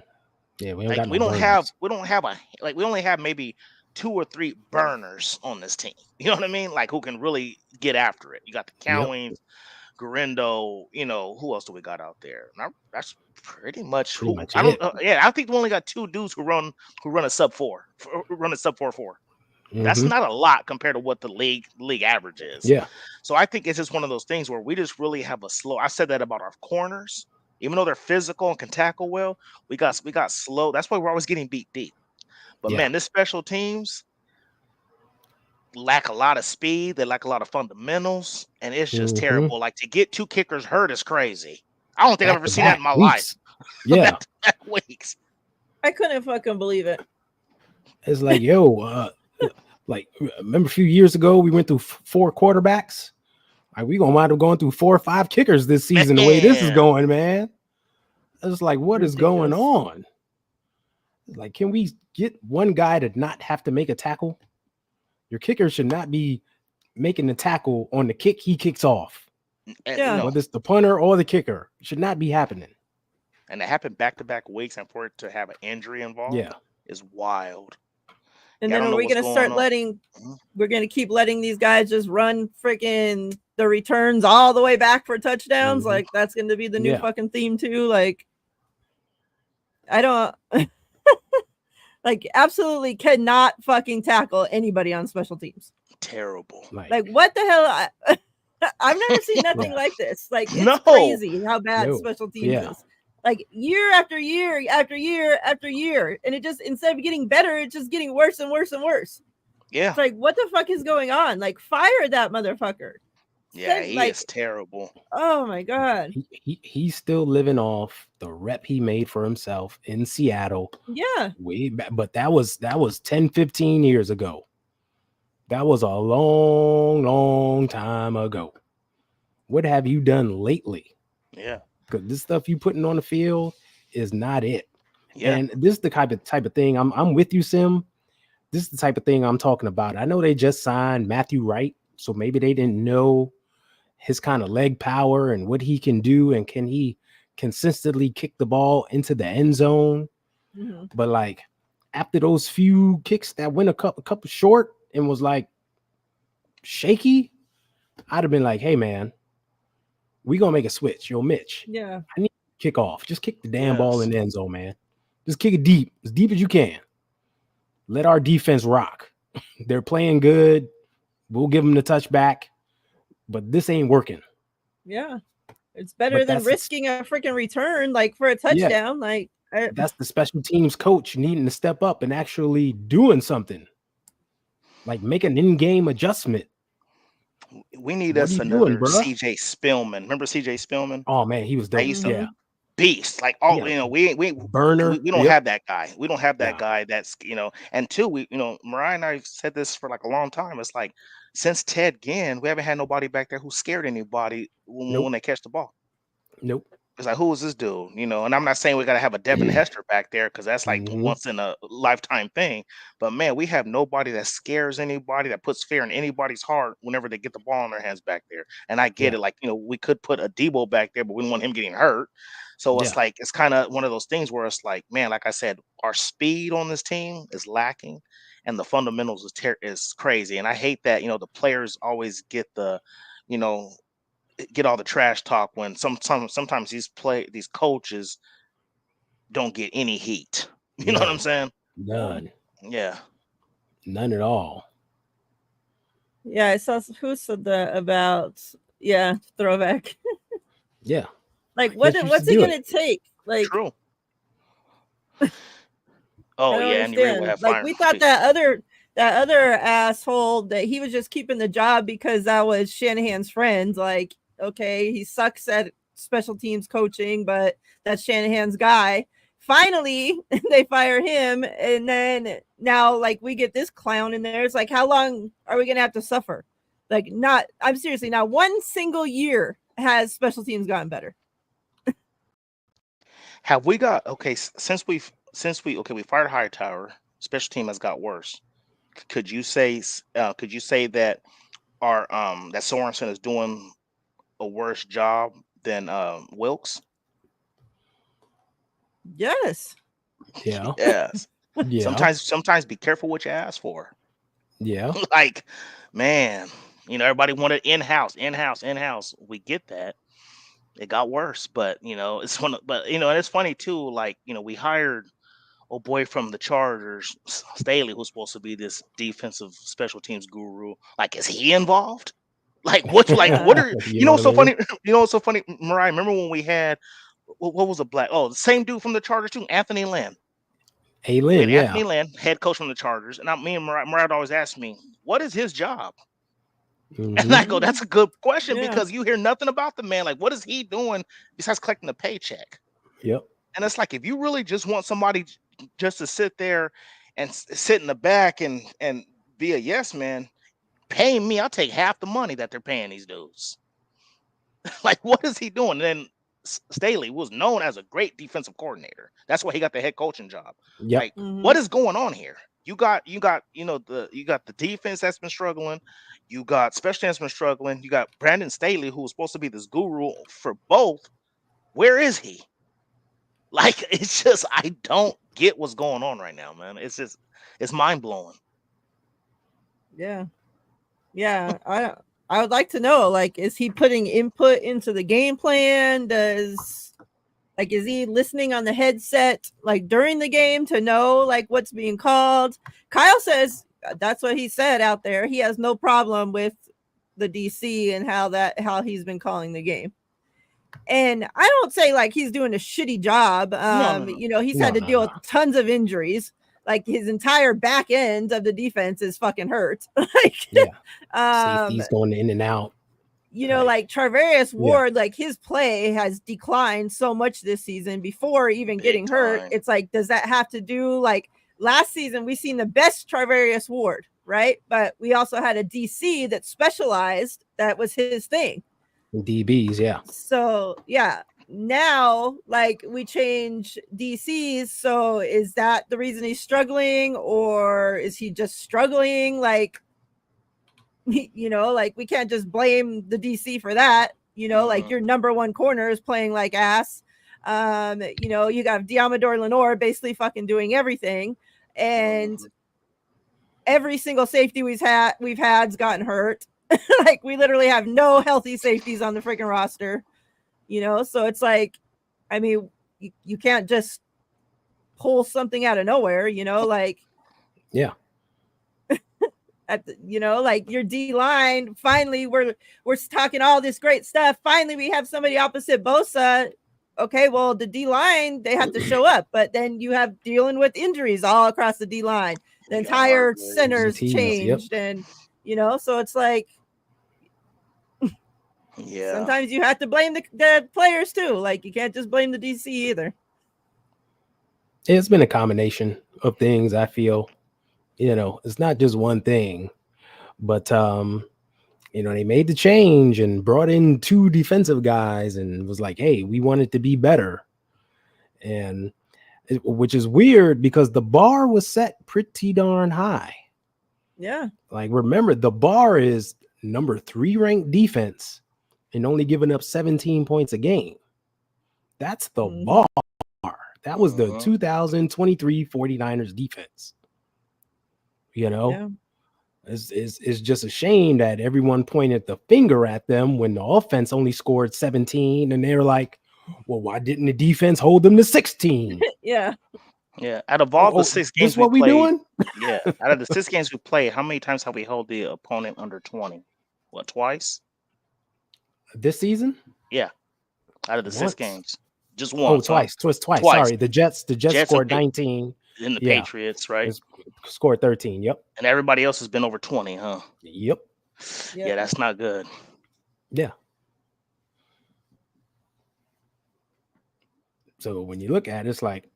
Yeah, we don't Like got no burners. we don't have we only have maybe 2 or 3 burners on this team. You know what I mean? Like who can really get after it. You got the Yep, Cowings, Garindo, who else do we got out there? That's pretty much pretty who much I don't. it. Yeah, I think we only got 2 dudes who run a sub four, run a sub 4.4. That's Mm-hmm. not a lot compared to what the league average is. Yeah. So I think it's just one of those things where we just really have a slow. I said that about our corners, even though they're physical and can tackle well, we got slow. That's why we're always getting beat deep. But Yeah. man, this special teams lack a lot of speed. They lack a lot of fundamentals, and it's just Mm-hmm. terrible. Like to get 2 kickers hurt is crazy. I don't think I've Back ever to seen that back in my life. weeks. Yeah. Back to back weeks. I couldn't fucking believe it. It's like, yo, like remember a few years ago we went through 4 quarterbacks? Like we gonna wind up going through 4 or 5 kickers this season the way this is Man, going, man. It's like, what is going Ridiculous. on? Like, can we get one guy to not have to make a tackle? Your kicker should not be making the tackle on the kick he kicks off. Yeah. no. Whether it's the punter or the kicker, it should not be happening. And it happened back to back weeks, and for it to have an injury involved, Yeah. is wild. And Yeah, I then don't are know we what's gonna going start on. letting? Mhm. We're gonna keep letting these guys just run freaking the returns all the way back for touchdowns. Mhm. Like that's gonna be the new Yeah. fucking theme too. Like I don't. Like absolutely cannot fucking tackle anybody on special teams. Terrible. Like what the hell? I've never seen nothing Yeah. like this. Like it's No. crazy how bad No. special teams Yeah. is. Like year after year after year after year, and it just instead of getting better, it's just getting worse and worse and worse. Yeah. It's like what the fuck is going on? Like fire that motherfucker. Yeah, he like is terrible. oh my god. He's still living off the rep he made for himself in Seattle Yeah. way back, but that was 10, 15 years ago. That was a long time ago. What have you done lately? Yeah. Because this stuff you putting on the field is not it. Yeah. And this is the type of thing I'm with you, Sim. This is the type of thing I'm talking about. I know they just signed Matthew Wright, so maybe they didn't know his kind of leg power and what he can do, and can he consistently kick the ball into the end zone. Mm-hmm. But like after those few kicks that went a couple short and was like shaky, I'd have been like, hey man, we gonna make a switch. Yo, Mitch. Yeah. I need to kick off. Just kick the damn ball in the end zone, man. Just kick it deep, as deep as you can. Let our defense rock. They're playing good. We'll give them the touchback, but this ain't working. Yeah. It's better than risking a freaking return, like for a touchdown. Like that's the special teams coach needing to step up and actually doing something. Like make an in-game adjustment. We need us another CJ Spillman. Remember CJ Spillman? Oh man, he was dope. Yeah. Beast. Like we burner. We don't have that guy. We don't have that guy that's and two, Mariah and I said this for like a long time. It's like since Ted Ginn, we haven't had nobody back there who scared anybody when they catch the ball. Nope. It's like, who is this dude? And I'm not saying we got to have a Devin Hester back there because that's like once in a lifetime thing. But man, we have nobody that scares anybody, that puts fear in anybody's heart whenever they get the ball in their hands back there. And I get it. Like, we could put a Debo back there, but we don't want him getting hurt. So it's like, it's kind of one of those things where it's like, man, like I said, our speed on this team is lacking and the fundamentals is crazy. And I hate that, the players always get the, get all the trash talk when sometimes these coaches don't get any heat. You know what I'm saying? None. Yeah. None at all. Yeah, I saw who said that about throwback. Yeah. Like what's it gonna take? Like True. I don't understand. Like we thought that other asshole that he was just keeping the job because that was Shanahan's friend. Like, okay, he sucks at special teams coaching, but that's Shanahan's guy. Finally, they fire him, and then now like we get this clown in there. It's like, how long are we gonna have to suffer? Like, I'm seriously, not one single year has special teams gotten better. Have we got since we fired Hightower, special team has got worse. Could you say that our that Sorensen is doing a worse job than Wilkes? Yes. Yeah. Yes. Yeah. Sometimes be careful what you ask for. Yeah. Like, man, everybody wanted in-house. We get that. It got worse, but and it's funny too. Like, we hired a boy from the Chargers, Staley, who's supposed to be this defensive special teams guru. Like, is he involved? Like, what are what's so funny? What's so funny, Mariah? Remember when we had what was a black? Oh, the same dude from the Chargers too, Anthony Lynn. Anthony Lynn, head coach from the Chargers, and me and Mariah always ask me, what is his job? And I go, that's a good question because you hear nothing about the man. Like, what is he doing besides collecting a paycheck? Yep. And it's like, if you really just want somebody just to sit there and sit in the back and be a yes man, pay me. I'll take half the money that they're paying these dudes. Like, what is he doing? And then Staley was known as a great defensive coordinator. That's why he got the head coaching job. Yep. Like, what is going on here? You got the defense that's been struggling. You got special teams been struggling. You got Brandon Staley, who was supposed to be this guru for both. Where is he? Like, it's just, I don't get what's going on right now, man. It's mind blowing. Yeah. I would like to know, like, is he putting input into the game plan? Is he listening on the headset, like, during the game to know, like, what's being called? Kyle says that's what he said out there. He has no problem with the DC and how he's been calling the game. And I don't say, like, he's doing a shitty job. No. He's had to deal with tons of injuries. Like, his entire back end of the defense is fucking hurt. Safety's going in and out. Like Charvarius Ward, like, his play has declined so much this season before even getting hurt. It's like, does that have to do, like, last season we seen the best Charvarius Ward, right? But we also had a DC that specialized. That was his thing. DBs, yeah. So now, like, we change DCs. So is that the reason he's struggling, or is he just struggling? Like, like, we can't just blame the DC for that. Like, your number one corner is playing like ass. You got Diamador Lenore basically fucking doing everything, and every single safety we've had's gotten hurt. Like, we literally have no healthy safeties on the freaking roster. So it's like, I mean, you can't just pull something out of nowhere, like, like, your D line, finally we're talking all this great stuff. Finally, we have somebody opposite Bosa. Okay, well, the D line, they have to show up, but then you have dealing with injuries all across the D line. The entire center's changed, and so it's like, sometimes you have to blame the players too. Like, you can't just blame the DC either. It's been a combination of things. I feel, it's not just one thing, but they made the change and brought in 2 defensive guys and was like, hey, we want it to be better. And which is weird because the bar was set pretty darn high. Yeah. Like, remember, the bar is number 3 ranked defense and only giving up 17 points a game. That's the bar. That was the 2023 49ers defense. It's just a shame that everyone pointed the finger at them when the offense only scored 17, and they were like, well, why didn't the defense hold them to 16? Yeah. Yeah. Out of all the 6 this games we what we played, doing yeah, out of the 6 games we played, how many times have we held the opponent under 20? What, twice? this season? Yeah, out of the 6 Once. games. Just Oh, once, huh? twice. Twice. Twice. Sorry, the Jets Jets and scored 19. the Yeah, Patriots, right? scored 13. Yep. And everybody else has been over 20, huh? Yep. Yeah, that's not good. Yeah. So when you look at it, it's like,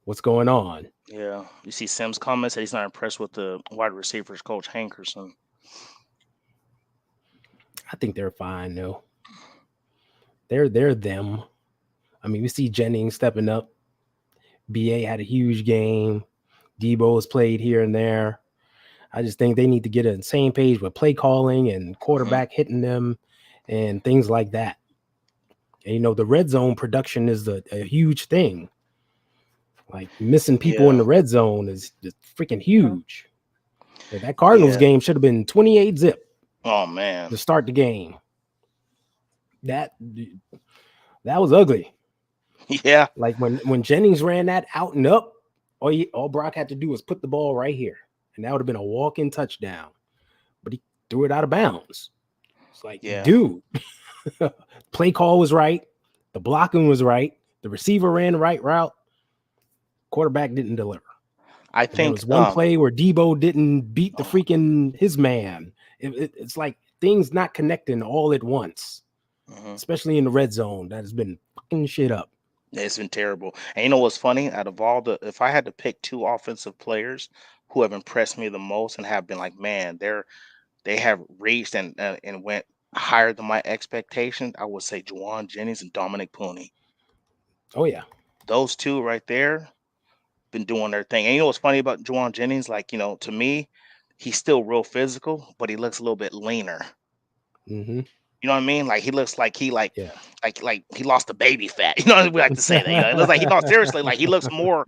what's going on? Yeah. You see Sim's comments that he's not impressed with the wide receivers coach Hankerson. I think they're fine though. They're them. I mean, we see Jennings stepping up. BA had a huge game. Debo has played here and there. I just think they need to get on the same page with play calling and quarterback hitting them and things like that. And, you know, the red zone production is a huge thing. Like missing people in the red zone is just freaking huge. Yeah, that Cardinals game should have been 28-0. Oh man, to start the game. That was ugly. Yeah. Like when Jennings ran that out and up, all Brock had to do was put the ball right here, and that would have been a walk-in touchdown. But he threw it out of bounds. It's like, dude, play call was right, the blocking was right, the receiver ran the right route, quarterback didn't deliver. I think there was one play where Debo didn't beat the freaking his man. It's like things not connecting all at once, especially in the red zone. That has been fucking shit up. It's been terrible. And you know what's funny? Out of all if I had to pick 2 offensive players who have impressed me the most and have been like, man, they have reached and went higher than my expectations, I would say Juwan Jennings and Dominic Pooney. Oh yeah, those 2 right there been doing their thing. And you know what's funny about Juwan Jennings? Like, you know, to me, he's still real physical, but he looks a little bit leaner. Mm-hmm. You know what I mean? Like he looks like he like he lost the baby fat. You know, we like to say that. You know, it looks like seriously like he looks more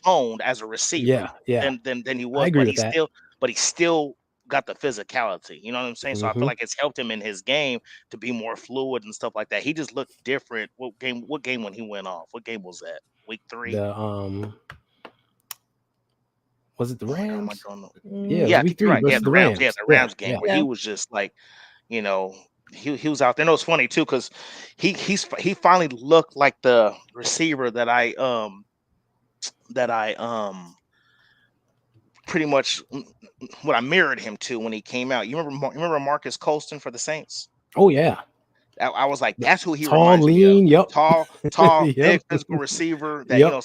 toned as a receiver than he was, agree but with he's still got the physicality. You know what I'm saying? So I feel like it's helped him in his game to be more fluid and stuff like that. He just looked different. What game when he went off? What game was that? Week 3? Was it the Rams? Yeah, week 3 right. versus the Rams. Yeah, the Rams game where he was just like, you know, he was out there. And it was funny too because he finally looked like the receiver that I pretty much what I mirrored him to when he came out. You remember Marcus Colston for the Saints? Oh yeah. I was like, that's who he tall, reminds lean, me of. Tall, yep. big physical receiver that you know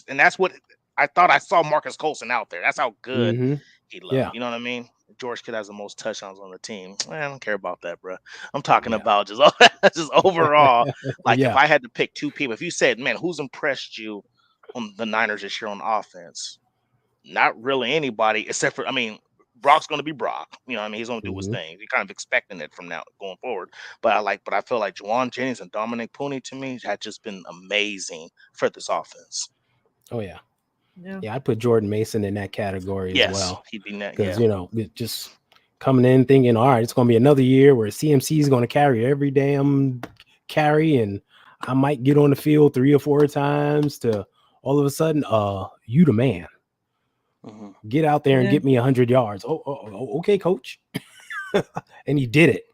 and that's what I thought I saw Marcus Colston out there. That's how good he looked. Yeah. You know what I mean? George Kittle has the most touchdowns on the team. I don't care about that, bro. I'm talking about just overall. Like if I had to pick 2 people, if you said, man, who's impressed you on the Niners this year on offense? Not really anybody except for, I mean, Brock's going to be Brock. You know what I mean? He's going to do his thing. You're kind of expecting it from now going forward. But I feel like Juwan Jennings and Dominic Pooney to me had just been amazing for this offense. Oh yeah. Yeah, I'd put Jordan Mason in that category as well. He'd be next. Because you know, just coming in thinking, all right, it's going to be another year where CMC is going to carry every damn carry, and I might get on the field 3 or 4 times. To all of a sudden, you the man. Get out there and get me 100 yards. Oh, okay, coach. And he did it.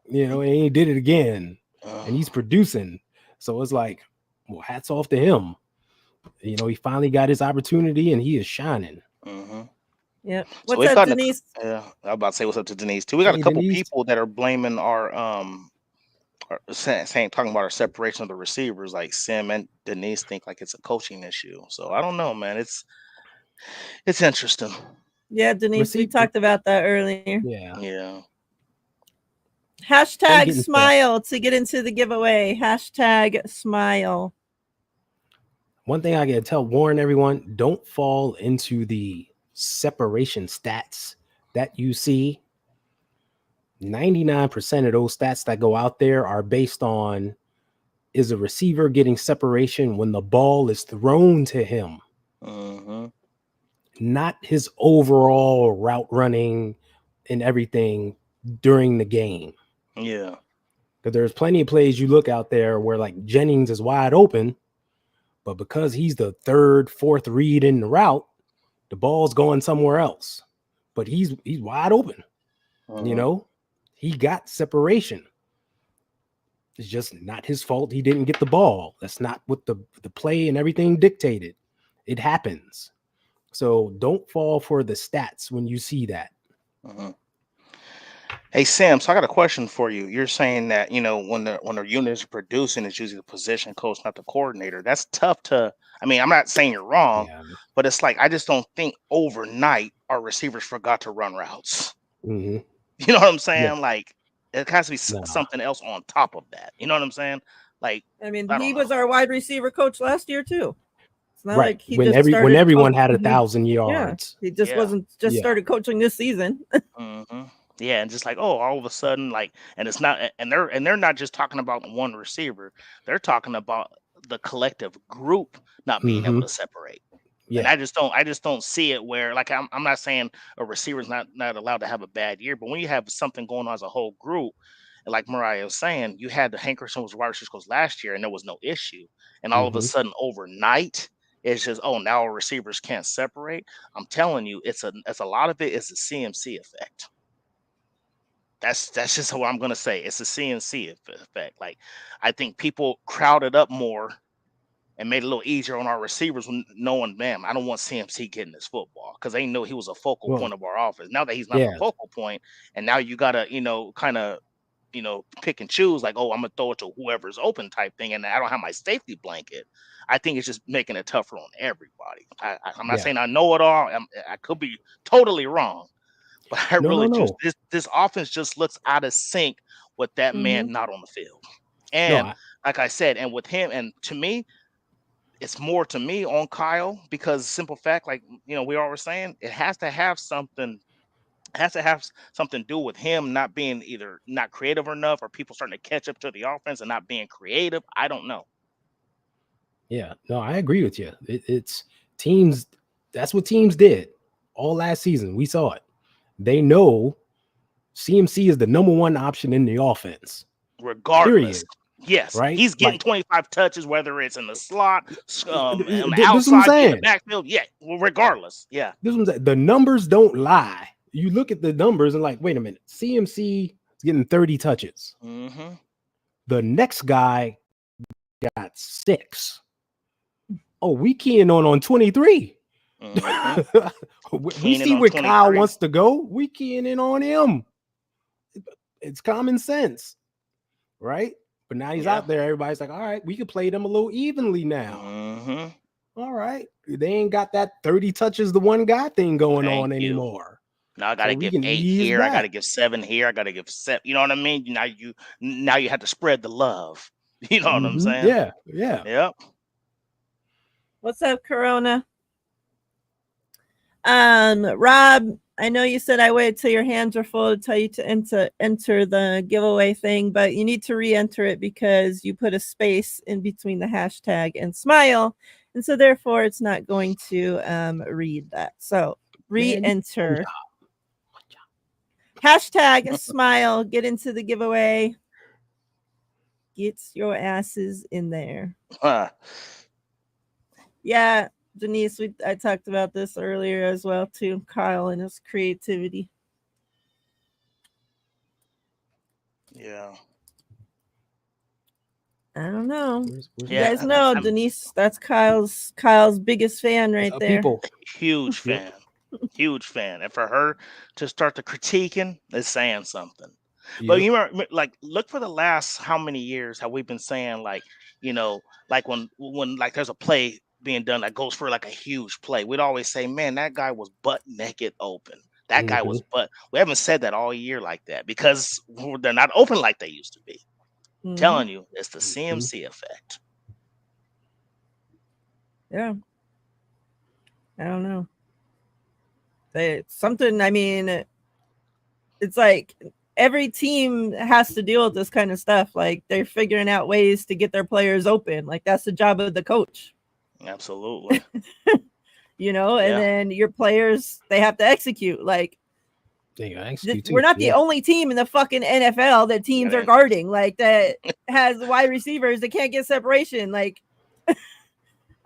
You know, and he did it again, and he's producing. So it's like, well, hats off to him. You know, he finally got his opportunity and he is shining. Yeah. What's up, Denise? I'm about to say what's up to Denise too. We got a couple people that are blaming our talking about our separation of the receivers. Like Sim and Denise think like it's a coaching issue. So I don't know, man. It's interesting. Yeah, Denise, we talked about that earlier. Yeah. Hashtag smile to get into the giveaway. Hashtag smile. One thing I gotta warn everyone, don't fall into the separation stats that you see. 99% of those stats that go out there are based on, is a receiver getting separation when the ball is thrown to him, not his overall route running and everything during the game. Yeah. Because there's plenty of plays you look out there where like Jennings is wide open, but because he's the third, fourth read in the route, the ball's going somewhere else. But he's wide open. You know, he got separation. It's just not his fault. He didn't get the ball. That's not what the play and everything dictated. It happens. So don't fall for the stats when you see that. Hey Sam, so I got a question for you. You're saying that when the unit is producing, it's usually the position coach, not the coordinator. That's tough to. I mean, I'm not saying you're wrong, but it's like I just don't think overnight our receivers forgot to run routes. Mm-hmm. You know what I'm saying? Yeah. Like it has to be something else on top of that. You know what I'm saying? Like I mean, he was our wide receiver coach last year too. It's not right. Like he when just when everyone had 1,000 yards. He just wasn't started coaching this season. Yeah, and just like all of a sudden, like, and it's not, and they're not just talking about one receiver. They're talking about the collective group not being able to separate. Yeah. And I just don't see it where, like, I'm not saying a receiver's not allowed to have a bad year, but when you have something going on as a whole group, and like Mariah was saying, you had the Hankerson was wide receiver coach last year and there was no issue. And all of a sudden overnight, it's just, now our receivers can't separate. I'm telling you, it's a lot of it is the CMC effect. That's just what I'm gonna say. It's a CMC effect. Like, I think people crowded up more and made it a little easier on our receivers when knowing, man, I don't want CMC getting this football because they know he was a focal point of our offense. Now that he's not the focal point, and now you gotta, kind of, pick and choose, like, I'm gonna throw it to whoever's open type thing, and I don't have my safety blanket. I think it's just making it tougher on everybody. I'm not saying I know it all. I could be totally wrong. But I this offense just looks out of sync with that man not on the field. And like I said, and with him, and to me, it's more to me on Kyle because simple fact, like, we all were saying, it has to have something to do with him not being either not creative enough or people starting to catch up to the offense and not being creative. I don't know. Yeah, no, I agree with you. It's teams. That's what teams did all last season. We saw it. They know CMC is the number one option in the offense. Regardless. Period. Yes. Right? He's getting 25 touches, whether it's in the slot, on the outside, in the backfield. Yeah. Well, regardless. Yeah. The numbers don't lie. You look at the numbers and like, wait a minute. CMC is getting 30 touches. The next guy got 6. We keying on 23. We see where Kyle wants to go. We keying in on him. It's common sense, right? But now he's out there. Everybody's like, all right, we can play them a little evenly now. All right, they ain't got that 30 touches the one guy thing going on anymore. Now I gotta give 8 here. I gotta give 7 here. I gotta give 7. You know what I mean? Now you have to spread the love. You know what I'm saying? Yeah. Yep. What's up, Corona? Rob, I know you said I waited till your hands are full to tell you to enter the giveaway thing, but you need to re-enter it because you put a space in between the hashtag and smile, and so therefore it's not going to read that. So re-enter. Hashtag smile. Get into the giveaway. Get your asses in there. Yeah. Denise, I talked about this earlier as well too. Kyle and his creativity. Yeah. I don't know. You guys know Denise. That's Kyle's biggest fan right there. Huge fan. Huge fan. And for her to start the critiquing is saying something. But you remember, like, look for the last how many years have we been saying, like, like when like there's a play being done that goes for like a huge play, we'd always say, man, that guy was butt naked open. That guy was we haven't said that all year like that because they're not open like they used to be. Telling you, it's the CMC effect. Yeah. I don't know. Something, I mean, it's like every team has to deal with this kind of stuff. Like they're figuring out ways to get their players open. Like that's the job of the coach. Absolutely. And then your players, they have to execute. Like We're not the only team in the fucking NFL that teams are guarding, like, that has wide receivers that can't get separation. Like,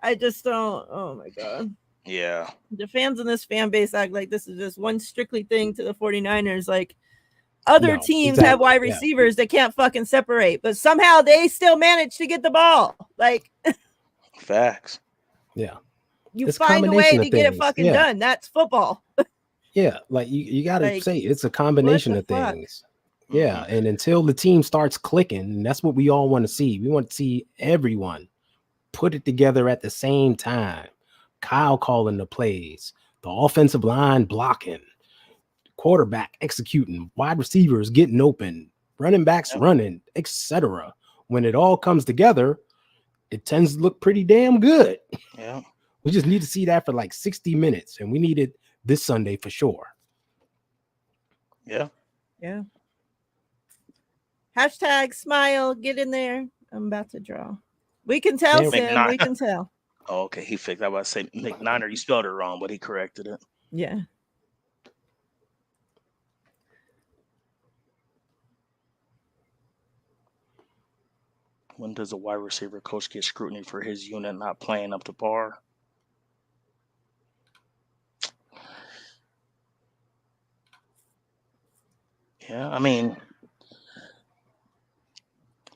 I just don't. Oh my God. Yeah. The fans in this fan base act like this is just one strictly thing to the 49ers. Like, other teams have wide receivers that can't fucking separate, but somehow they still manage to get the ball. Like, facts. Yeah. You find a way to get it fucking done. That's football. Yeah, like you got to say it's a combination of things. Yeah, and until the team starts clicking, and that's what we all want to see. We want to see everyone put it together at the same time. Kyle calling the plays, the offensive line blocking, quarterback executing, wide receivers getting open, running backs running, etc. When it all comes together, it tends to look pretty damn good. Yeah. We just need to see that for like 60 minutes, and we need it this Sunday for sure. Yeah. Yeah. Hashtag smile. Get in there. I'm about to draw. We can tell, Sam. We can tell. Oh, okay. He fixed. I was about to say McNiner. You spelled it wrong, but he corrected it. Yeah. When does a wide receiver coach get scrutiny for his unit not playing up to par? Yeah, I mean,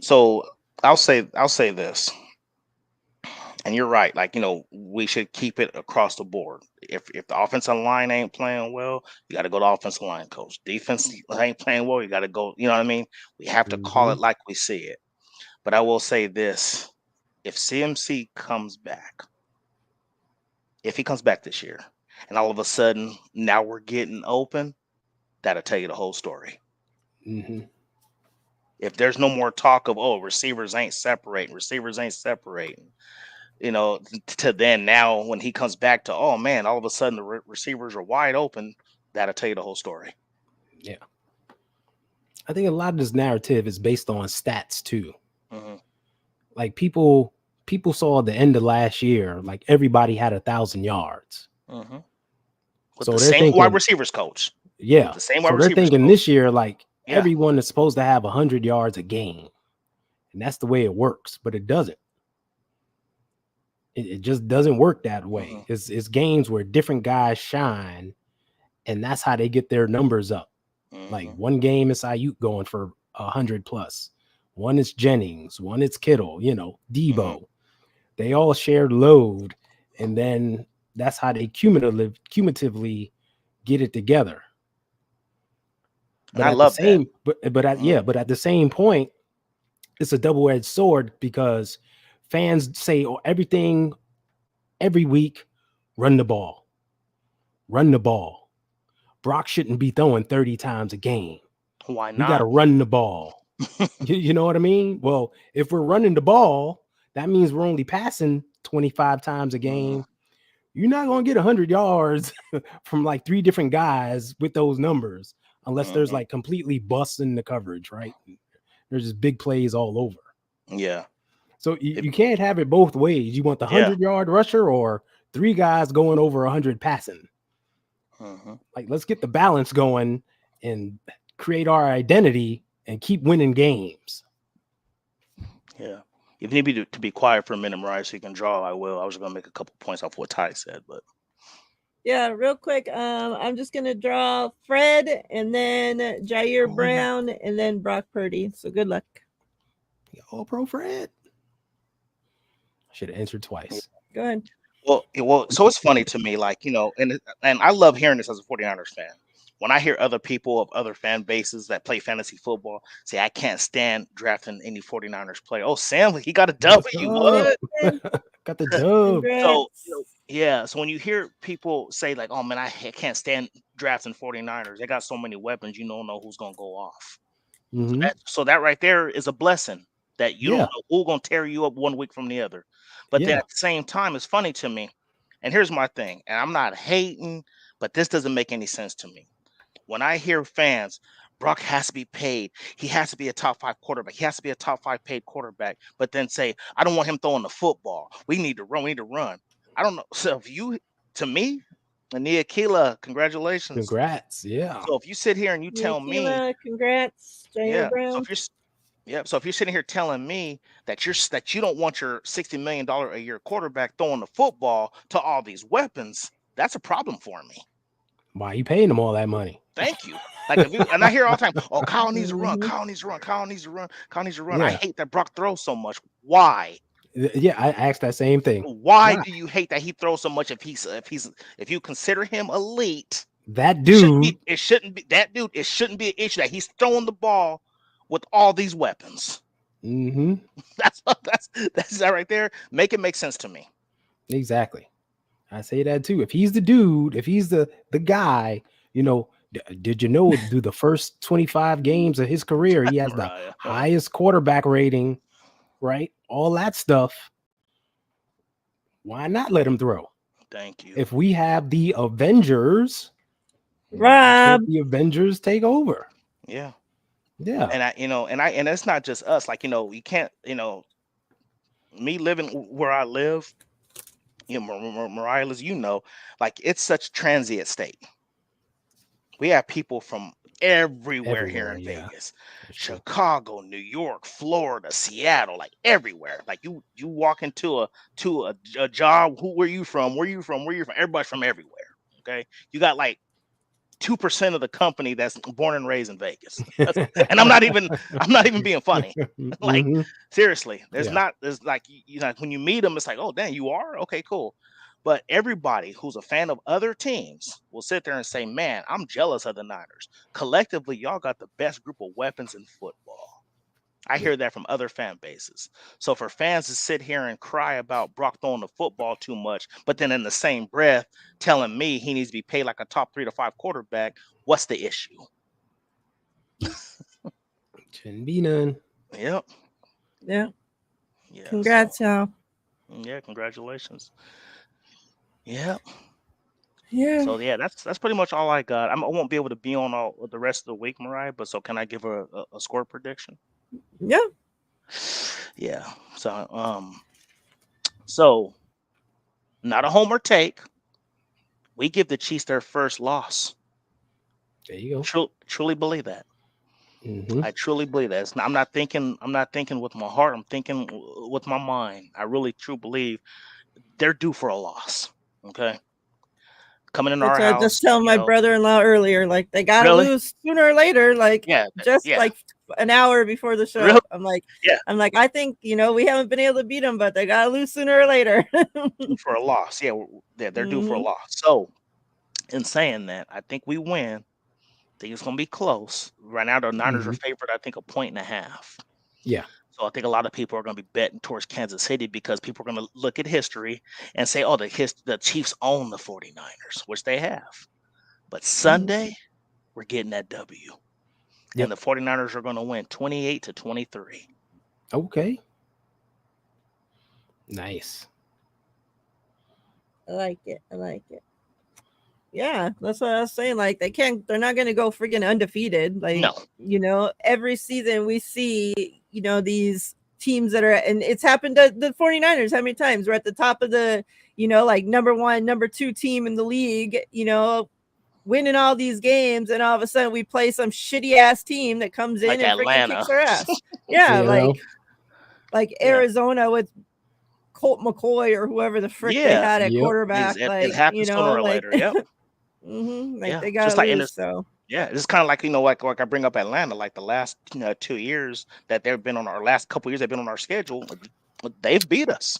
so I'll say this, and you're right. Like, we should keep it across the board. If the offensive line ain't playing well, you got to go to offensive line coach. Defense ain't playing well, you got to go. You know what I mean? We have to call it like we see it. But I will say this: if CMC comes back, if he comes back this year, and all of a sudden now we're getting open, that'll tell you the whole story. Mm-hmm. If there's no more talk of receivers ain't separating, to then now when he comes back to all of a sudden the receivers are wide open, that'll tell you the whole story. Yeah, I think a lot of this narrative is based on stats too. Mm-hmm. Like people saw at the end of last year, like everybody had 1,000 yards. Mm-hmm. So the same wide receivers coach. Yeah, the same so they're thinking this year, like everyone is supposed to have 100 yards a game, and that's the way it works. But it doesn't. It just doesn't work that way. Mm-hmm. It's games where different guys shine, and that's how they get their numbers up. Mm-hmm. Like one game is Ayuk going for 100 plus. One is Jennings. One is Kittle. Debo. Mm-hmm. They all shared load, and then that's how they cumulatively get it together. But I love that. But at the same point, it's a double-edged sword because fans say everything every week, run the ball. Brock shouldn't be throwing 30 times a game. Why not? We got to run the ball. You know what I mean? Well, if we're running the ball, that means we're only passing 25 times a game. You're not going to get 100 yards from like 3 different guys with those numbers unless there's like completely busting the coverage, right? There's just big plays all over. Yeah. So you can't have it both ways. You want the 100-yard rusher or 3 guys going over 100 passing. Like, let's get the balance going and create our identity and keep winning games. Yeah. If you need me to be quiet for a minute, Mariah, so you can draw, I will. I was going to make a couple points off what Ty said, but. Yeah, real quick. I'm just going to draw Fred and then Jair Brown and then Brock Purdy. So good luck. All pro Fred. I should have answered twice. Go ahead. Well, so it's funny to me, like, and I love hearing this as a 49ers fan. When I hear other people of other fan bases that play fantasy football say, I can't stand drafting any 49ers player. Oh, Sam, he got a W. What? Got the dub. So, so when you hear people say, like, oh, man, I can't stand drafting 49ers. They got so many weapons, you don't know who's going to go off. Mm-hmm. So that right there is a blessing that you don't know who's going to tear you up one week from the other. But then at the same time, it's funny to me. And here's my thing. And I'm not hating, but this doesn't make any sense to me. When I hear fans, Brock has to be paid. He has to be a top 5 quarterback. He has to be a top 5 paid quarterback. But then say, I don't want him throwing the football. We need to run. I don't know. So to me, Niakila, congratulations. Congrats. Yeah. So if you sit here and you tell me, congrats, yeah. Brown. So if you're sitting here telling me that you don't want your $60 million a year quarterback throwing the football to all these weapons, that's a problem for me. Why are you paying them all that money? Thank you. Like and I hear all the time, oh, Kyle needs to run, Kyle needs to run, Kyle needs to run, Kyle needs to run. Yeah. I hate that Brock throws so much. Why? Yeah, I asked that same thing. Why do you hate that he throws so much? If you consider him elite, that dude, it shouldn't be an issue that he's throwing the ball with all these weapons. Mm-hmm. That's that right there. Make it make sense to me. Exactly. I say that too. If he's the dude, if he's the guy, did you know through the first 25 games of his career, he has the highest quarterback rating, right? All that stuff. Why not let him throw? Thank you. If we have the Avengers, Rob, the Avengers take over. Yeah. Yeah. And it's not just us. Like, you can't, me living where I live, Mariah, as like it's such a transient state. We have people from everywhere here in Vegas, Chicago, New York, Florida, Seattle, like everywhere. Like you walk into a job. Where you from? Where you from? Everybody's from everywhere. Okay, you got like 2% of the company that's born and raised in Vegas, and I'm not even being funny. Like seriously, there's like when you meet them, it's like, oh damn, you are okay, cool. But everybody who's a fan of other teams will sit there and say, man, I'm jealous of the Niners. Collectively, y'all got the best group of weapons in football. I hear that from other fan bases. So for fans to sit here and cry about Brock throwing the football too much, but then in the same breath telling me he needs to be paid like a top 3 to 5 quarterback, what's the issue? Shouldn't be none. Yep. Yeah. Congrats, y'all. Yeah, congratulations. Yeah. Yeah. So yeah, that's pretty much all I got. I won't be able to be on all the rest of the week, Mariah. But so can I give a score prediction? Yeah. Yeah. So not a homer take. We give the Chiefs their first loss. There you go. Truly believe that. Mm-hmm. I truly believe that. I'm not thinking with my heart. I'm thinking with my mind. I really truly believe they're due for a loss. Okay. Coming in our house. I just telling my brother-in-law earlier, like they gotta lose sooner or later. Like like an hour before the show. Really? I'm like, I think we haven't been able to beat them, but they gotta lose sooner or later. For a loss, they're due for a loss. So, in saying that, I think we win. I think it's gonna be close. Right now, the Niners are favored. I think 1.5. Yeah. So I think a lot of people are going to be betting towards Kansas City because people are going to look at history and say, oh, the Chiefs own the 49ers, which they have. But Sunday, we're getting that W. Yep. And the 49ers are going to win 28-23. Okay. Nice. I like it. Yeah, that's what I was saying. Like they're not going to go freaking undefeated. Like, no. Every season we see, these teams that are, and it's happened to the 49ers how many times? We're at the top of the, like number 1, number 2 team in the league, winning all these games, and all of a sudden we play some shitty ass team that comes in like and freaking kicks our ass. Yeah, like Arizona with Colt McCoy or whoever the frick they had at quarterback. It happens sooner or later. Yep. They got lose, so. Yeah, it's kind of like like I bring up Atlanta, like the last 2 years that they've been on our last couple years they've been on our schedule, they've beat us.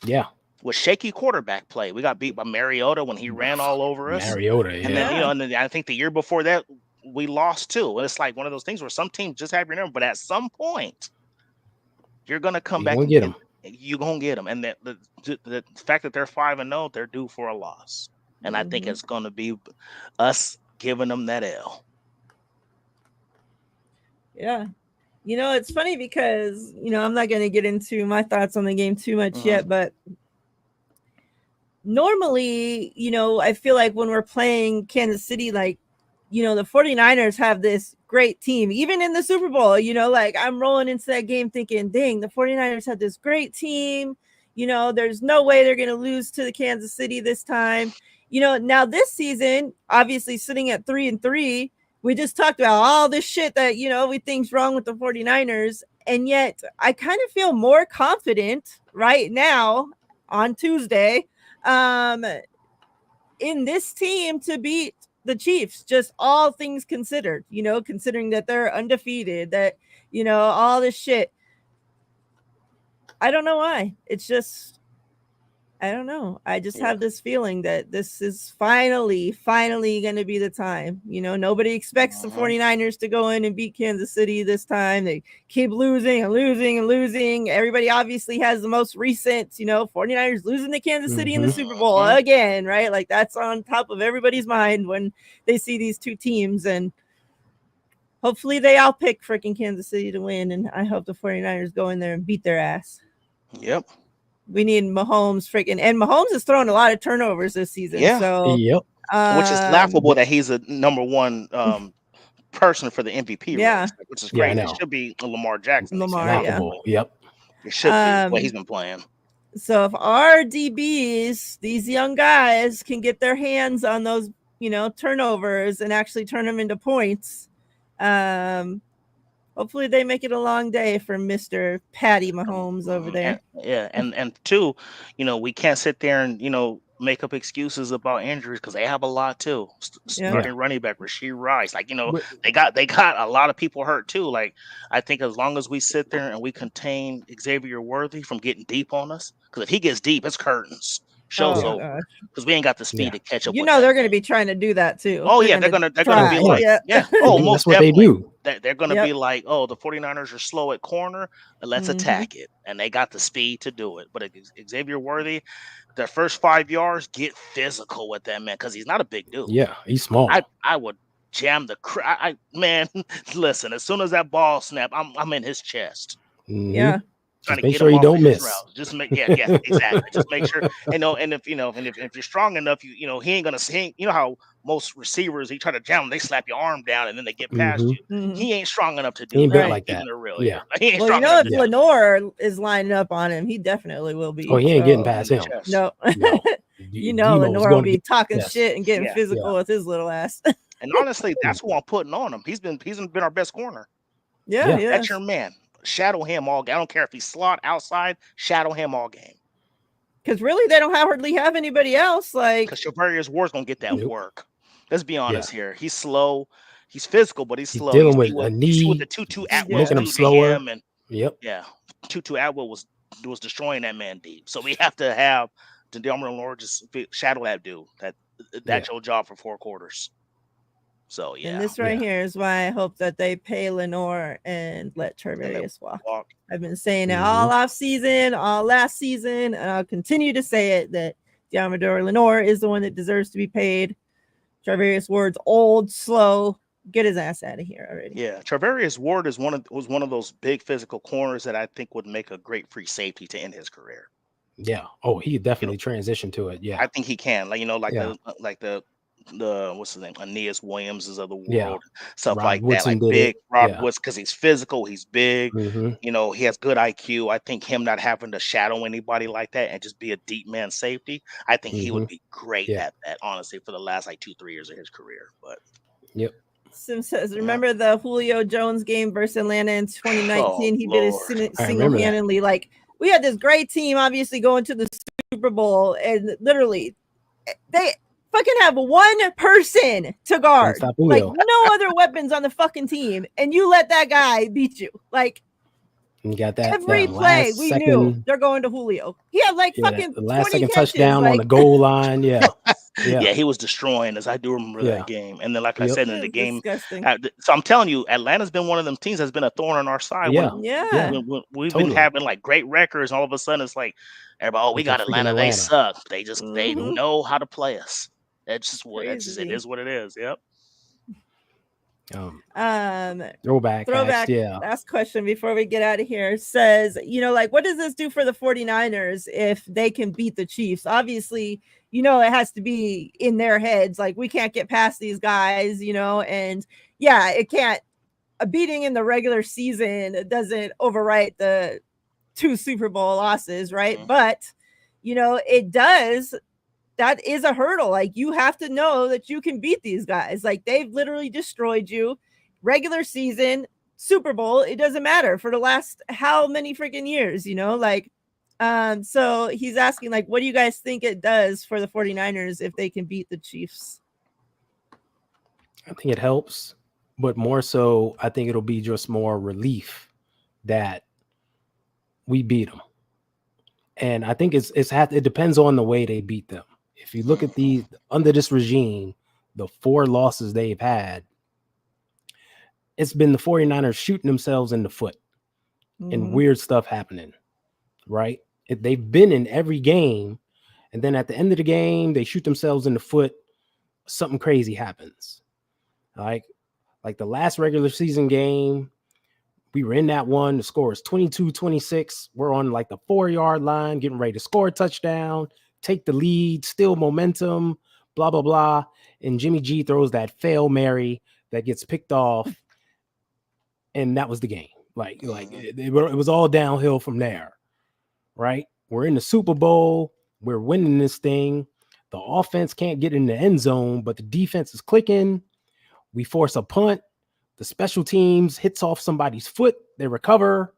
Yeah, with shaky quarterback play, we got beat by Mariota when he ran all over us. And then and then I think the year before that we lost too. And it's like one of those things where some teams just have your number, but at some point you're gonna come back and get them. You're gonna get them, and the fact that they're 5-0, they're due for a loss. And I think it's going to be us giving them that L. Yeah. It's funny because, I'm not going to get into my thoughts on the game too much yet, but normally, I feel like when we're playing Kansas City, like, the 49ers have this great team, even in the Super Bowl, like I'm rolling into that game thinking, dang, the 49ers have this great team. There's no way they're going to lose to the Kansas City this time. now this season, obviously sitting at 3-3, we just talked about all this shit that, we think's wrong with the 49ers. And yet I kind of feel more confident right now on Tuesday in this team to beat the Chiefs, just all things considered, considering that they're undefeated, that, all this shit. I don't know why. It's just, I don't know. I just have this feeling that this is finally going to be the time. Nobody expects the 49ers to go in and beat Kansas City this time. They keep losing and losing and losing. Everybody obviously has the most recent, 49ers losing to Kansas City in the Super Bowl again, right? Like that's on top of everybody's mind when they see these two teams. And hopefully they all pick freaking Kansas City to win. And I hope the 49ers go in there and beat their ass. Yep. We need Mahomes and Mahomes is throwing a lot of turnovers this season. Yeah. So, which is laughable that he's a number one person for the MVP race, which is crazy. It should be Lamar Jackson. Laughable. Yep. It should be what he's been playing. So if our DBs, these young guys, can get their hands on those, turnovers and actually turn them into points, hopefully they make it a long day for Mr. Patty Mahomes over there. And two, we can't sit there and make up excuses about injuries because they have a lot too. Starting running back Rashee Rice, they got a lot of people hurt too. Like I think as long as we sit there and we contain Xavier Worthy from getting deep on us, because if he gets deep, it's curtains. Show's over because we ain't got the speed to catch up. They're going to be trying to do that too. Oh yeah, they're gonna be like most what definitely. They do. They're going to be like, oh, the 49ers are slow at corner, and let's attack it. And they got the speed to do it. But Xavier Worthy, their first 5 yards, get physical with that man because he's not a big dude. Yeah, he's small. I would jam the man. Listen, as soon as that ball snap, I'm in his chest. Yeah. Just make sure you don't miss. Just make exactly. Just make sure and if you're strong enough, he ain't gonna see. How most receivers, he try to jam them, they slap your arm down and then they get past you. He ain't strong enough to do he ain't that. built like that. If Lenore is lining up on him, he definitely will be. Oh, he ain't getting past him. No. Lenore will be talking shit and getting physical with his little ass. And honestly, that's who I'm putting on him. He's been our best corner. Yeah. That's your man. Shadow him all game. I don't care if he's slot outside. Shadow him all game. Because really, they don't hardly have anybody else. Like, because Charvarius Ward's gonna get that work. Let's be honest here. He's slow. He's physical, but he's slow. Dealing with a knee. With the Tutu Atwell, making him slower. Tutu Atwell was destroying that man deep. So we have to have the Lenore just shadow that dude. That's your job for 4 quarters. So and this here is why I hope that they pay Lenore and let Charvarius walk. I've been saying it all last season, and I'll continue to say it that Diamador Lenore is the one that deserves to be paid. Charvarius Ward's old, slow. Get his ass out of here already. Yeah, Charvarius Ward was one of those big physical corners that I think would make a great free safety to end his career. Yeah. Oh, he definitely transitioned to it. Yeah, I think he can. The what's his name, Aeneas Williams's of the world, stuff Rob like Woodson that. Like big Rob Yeah. Woods, because he's physical, he's big. He has good IQ. I think him not having to shadow anybody like that and just be a deep man safety, I think he would be great at that. Honestly, for the last 2-3 years of his career. But Sim says, remember the Julio Jones game versus Atlanta in 2019? He did it single-handedly. Like, we had this great team, obviously, going to the Super Bowl, and literally, they fucking have one person to guard. Like, no other weapons on the fucking team, and you let that guy beat you. Like, you got that every play we knew they're going to Julio. He had fucking the last 20 second catches, touchdown on the goal line. Yeah. He was destroying us. I do remember that game. And then, like I said in the game, disgusting. So I'm telling you, Atlanta's been one of them teams that's been a thorn on our side. When we've been having great records, and all of a sudden it's like everybody, we got Atlanta. They suck. They just they know how to play us. That's just what it is. What it is. Yep. Throwback. Last question before we get out of here says, what does this do for the 49ers if they can beat the Chiefs? Obviously, it has to be in their heads. Like, we can't get past these guys, and it can't. A beating in the regular season doesn't overwrite the 2 Super Bowl losses, right? But, it does that is a hurdle. Like, you have to know that you can beat these guys. Like, they've literally destroyed you. Regular season, Super Bowl, it doesn't matter for the last how many freaking years, you know? Like, so he's asking, like, what do you guys think it does for the 49ers if they can beat the Chiefs? I think it helps, but more so, I think it'll be just more relief that we beat them. And I think it depends on the way they beat them. If you look at these under this regime, the 4 losses they've had, it's been the 49ers shooting themselves in the foot and weird stuff happening, right? They've been in every game, and then at the end of the game, they shoot themselves in the foot. Something crazy happens. Like the last regular season game, we were in that one. The score is 22-26. We're on like the 4-yard line, getting ready to score a touchdown, take the lead, still momentum, blah, blah, blah. And Jimmy G throws that Hail Mary that gets picked off. And that was the game. It was all downhill from there, right? We're in the Super Bowl. We're winning this thing. The offense can't get in the end zone, but the defense is clicking. We force a punt. The special teams hits off somebody's foot. They recover.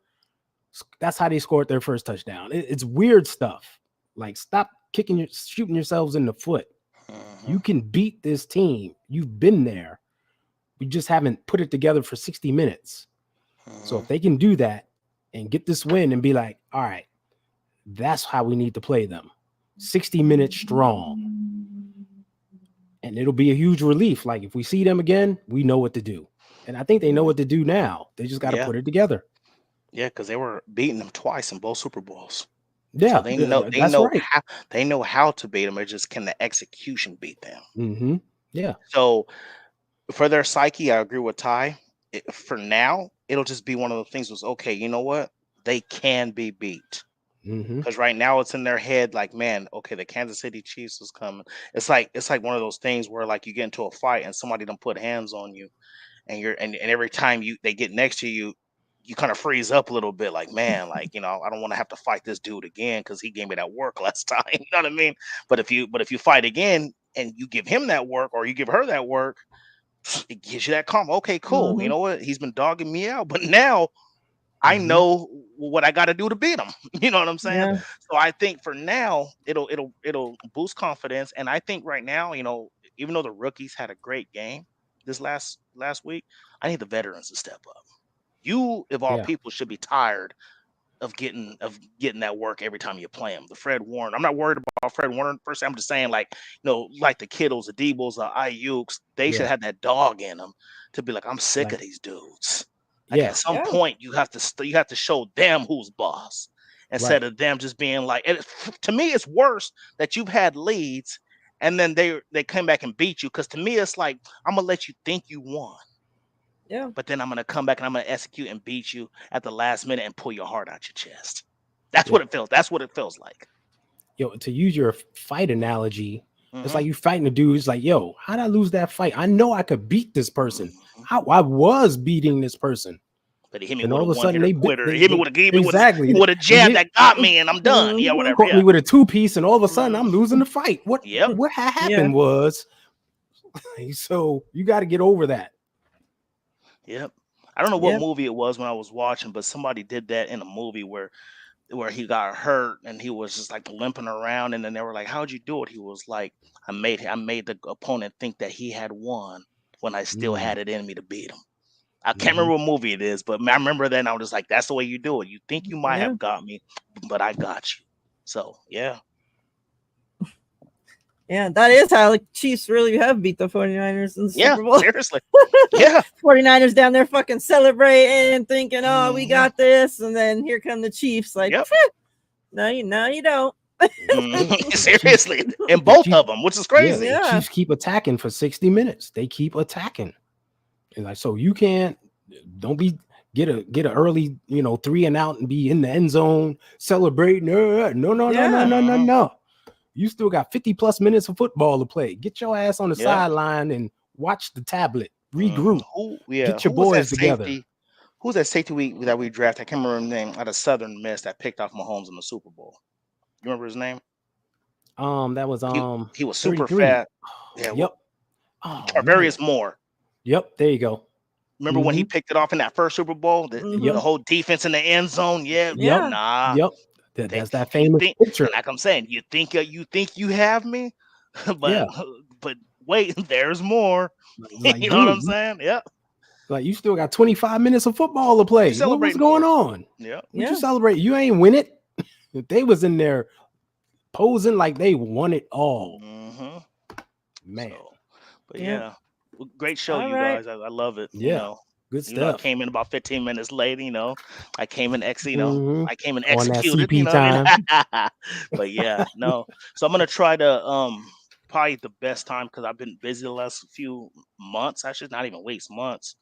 That's how they scored their first touchdown. It's weird stuff. Like, stop shooting yourselves in the foot. You can beat this team. You've been there. We just haven't put it together for 60 minutes. So if they can do that and get this win and be like, all right, that's how we need to play them. 60 minutes strong. And it'll be a huge relief. Like, if we see them again, we know what to do. And I think they know what to do now. They just got to put it together. Yeah, because they were beating them twice in both Super Bowls. Yeah, so they know how to beat them. It just can the execution beat them. Yeah. So for their psyche, I agree with Ty. For now, it'll just be one of the things was, okay, you know what? They can be beat. Because right now it's in their head, like, man, okay, the Kansas City Chiefs is coming. It's like one of those things where, like, you get into a fight and somebody done put hands on you, and and every time they get next to you, you kind of freeze up a little bit, like, man, like, I don't want to have to fight this dude again because he gave me that work last time. You know what I mean? But if you fight again and you give him that work or you give her that work, it gives you that calm. Okay, cool. You know what? He's been dogging me out, but now I know what I got to do to beat him. You know what I'm saying? Yeah. So I think for now it'll boost confidence, and I think right now, even though the rookies had a great game this last week, I need the veterans to step up. You, of all people, should be tired of getting that work every time you play him. The Fred Warner. I'm not worried about Fred Warner per se. I'm just saying, like, like the Kittles, the Debos, the Ayuks, they should have that dog in them to be like, I'm sick of these dudes. Like, at some point, you have to show them who's boss instead of them just being like. To me, it's worse that you've had leads and then they come back and beat you. Because to me, it's like, I'm gonna let you think you won. Yeah. But then I'm gonna come back and I'm gonna execute and beat you at the last minute and pull your heart out your chest. That's what it feels. That's what it feels like. Yo, to use your fight analogy, it's like you fighting a dude. It's like, yo, how'd I lose that fight? I know I could beat this person. I was beating this person. But he hit me with a one-hitter quitter. He hit me with a jab that got me, and I'm done. Yeah, whatever. Caught me with a 2-piece, and all of a sudden I'm losing the fight. What happened was, so you got to get over that. Yep. I don't know what movie it was when I was watching, but somebody did that in a movie where he got hurt and he was just like limping around, and then they were like, "How'd you do it?" He was like, I made the opponent think that he had won when I still had it in me to beat him." I can't remember what movie it is, but I remember then I was just like, that's the way you do it. You think you might have got me, but I got you. So, yeah. Yeah, that is how the Chiefs really have beat the 49ers in the Super Bowl. Seriously. Yeah. 49ers down there fucking celebrating, thinking, oh, we got this. And then here come the Chiefs. Like, no, you don't. Seriously. And both of them, which is crazy. The Chiefs keep attacking for 60 minutes. They keep attacking. And like, so you don't get an early, 3 and out and be in the end zone celebrating. No. You still got 50 plus minutes of football to play. Get your ass on the sideline and watch the tablet. Regroup. Get your boys together. Who's that safety that we drafted? I can't remember his name. Out of Southern Miss that picked off Mahomes in the Super Bowl. You remember his name? That was he was super 33. fat. Yeah. Yep. Tarvarius Moore. Yep. There you go. Remember when he picked it off in that first Super Bowl? The whole defense in the end zone. Yeah. Nah. Yep. That's that famous picture. Like I'm saying, you think you have me, but wait, there's more. Like, you know what I'm saying? Yeah. Like, you still got 25 minutes of football to play. What's going on? Yeah. What you celebrate? You ain't win it. They was in there posing like they won it all. Man. But great show, you guys. I love it. You know. Good stuff. You know, I came in about 15 minutes late. You know, I came in I came and on executed. That CP time. But no. So I'm gonna try to probably the best time because I've been busy the last few months. Actually, not even weeks, months.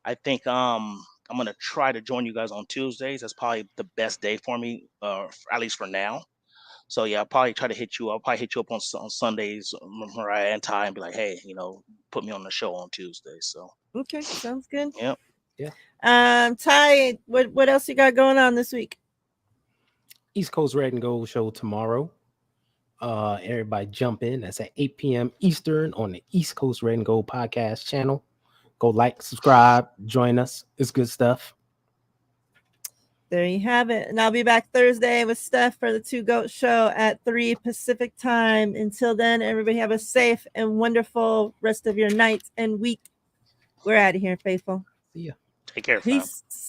I think I'm gonna try to join you guys on Tuesdays. That's probably the best day for me, at least for now. So I'll probably try to hit you. I'll probably hit you up on Sundays, Mariah and Ty, and be like, hey, put me on the show on Tuesday. So okay, sounds good. Yep. Yeah. Ty, what else you got going on this week? East Coast Red and Gold show tomorrow. Everybody jump in. That's at 8 p.m. Eastern on the East Coast Red and Gold podcast channel. Go like, subscribe, join us. It's good stuff. There you have it. And I'll be back Thursday with Steph for the Two Goat show at 3 Pacific time. Until then, everybody have a safe and wonderful rest of your night and week. We're out of here, faithful. See ya. Take care, Peace. fam.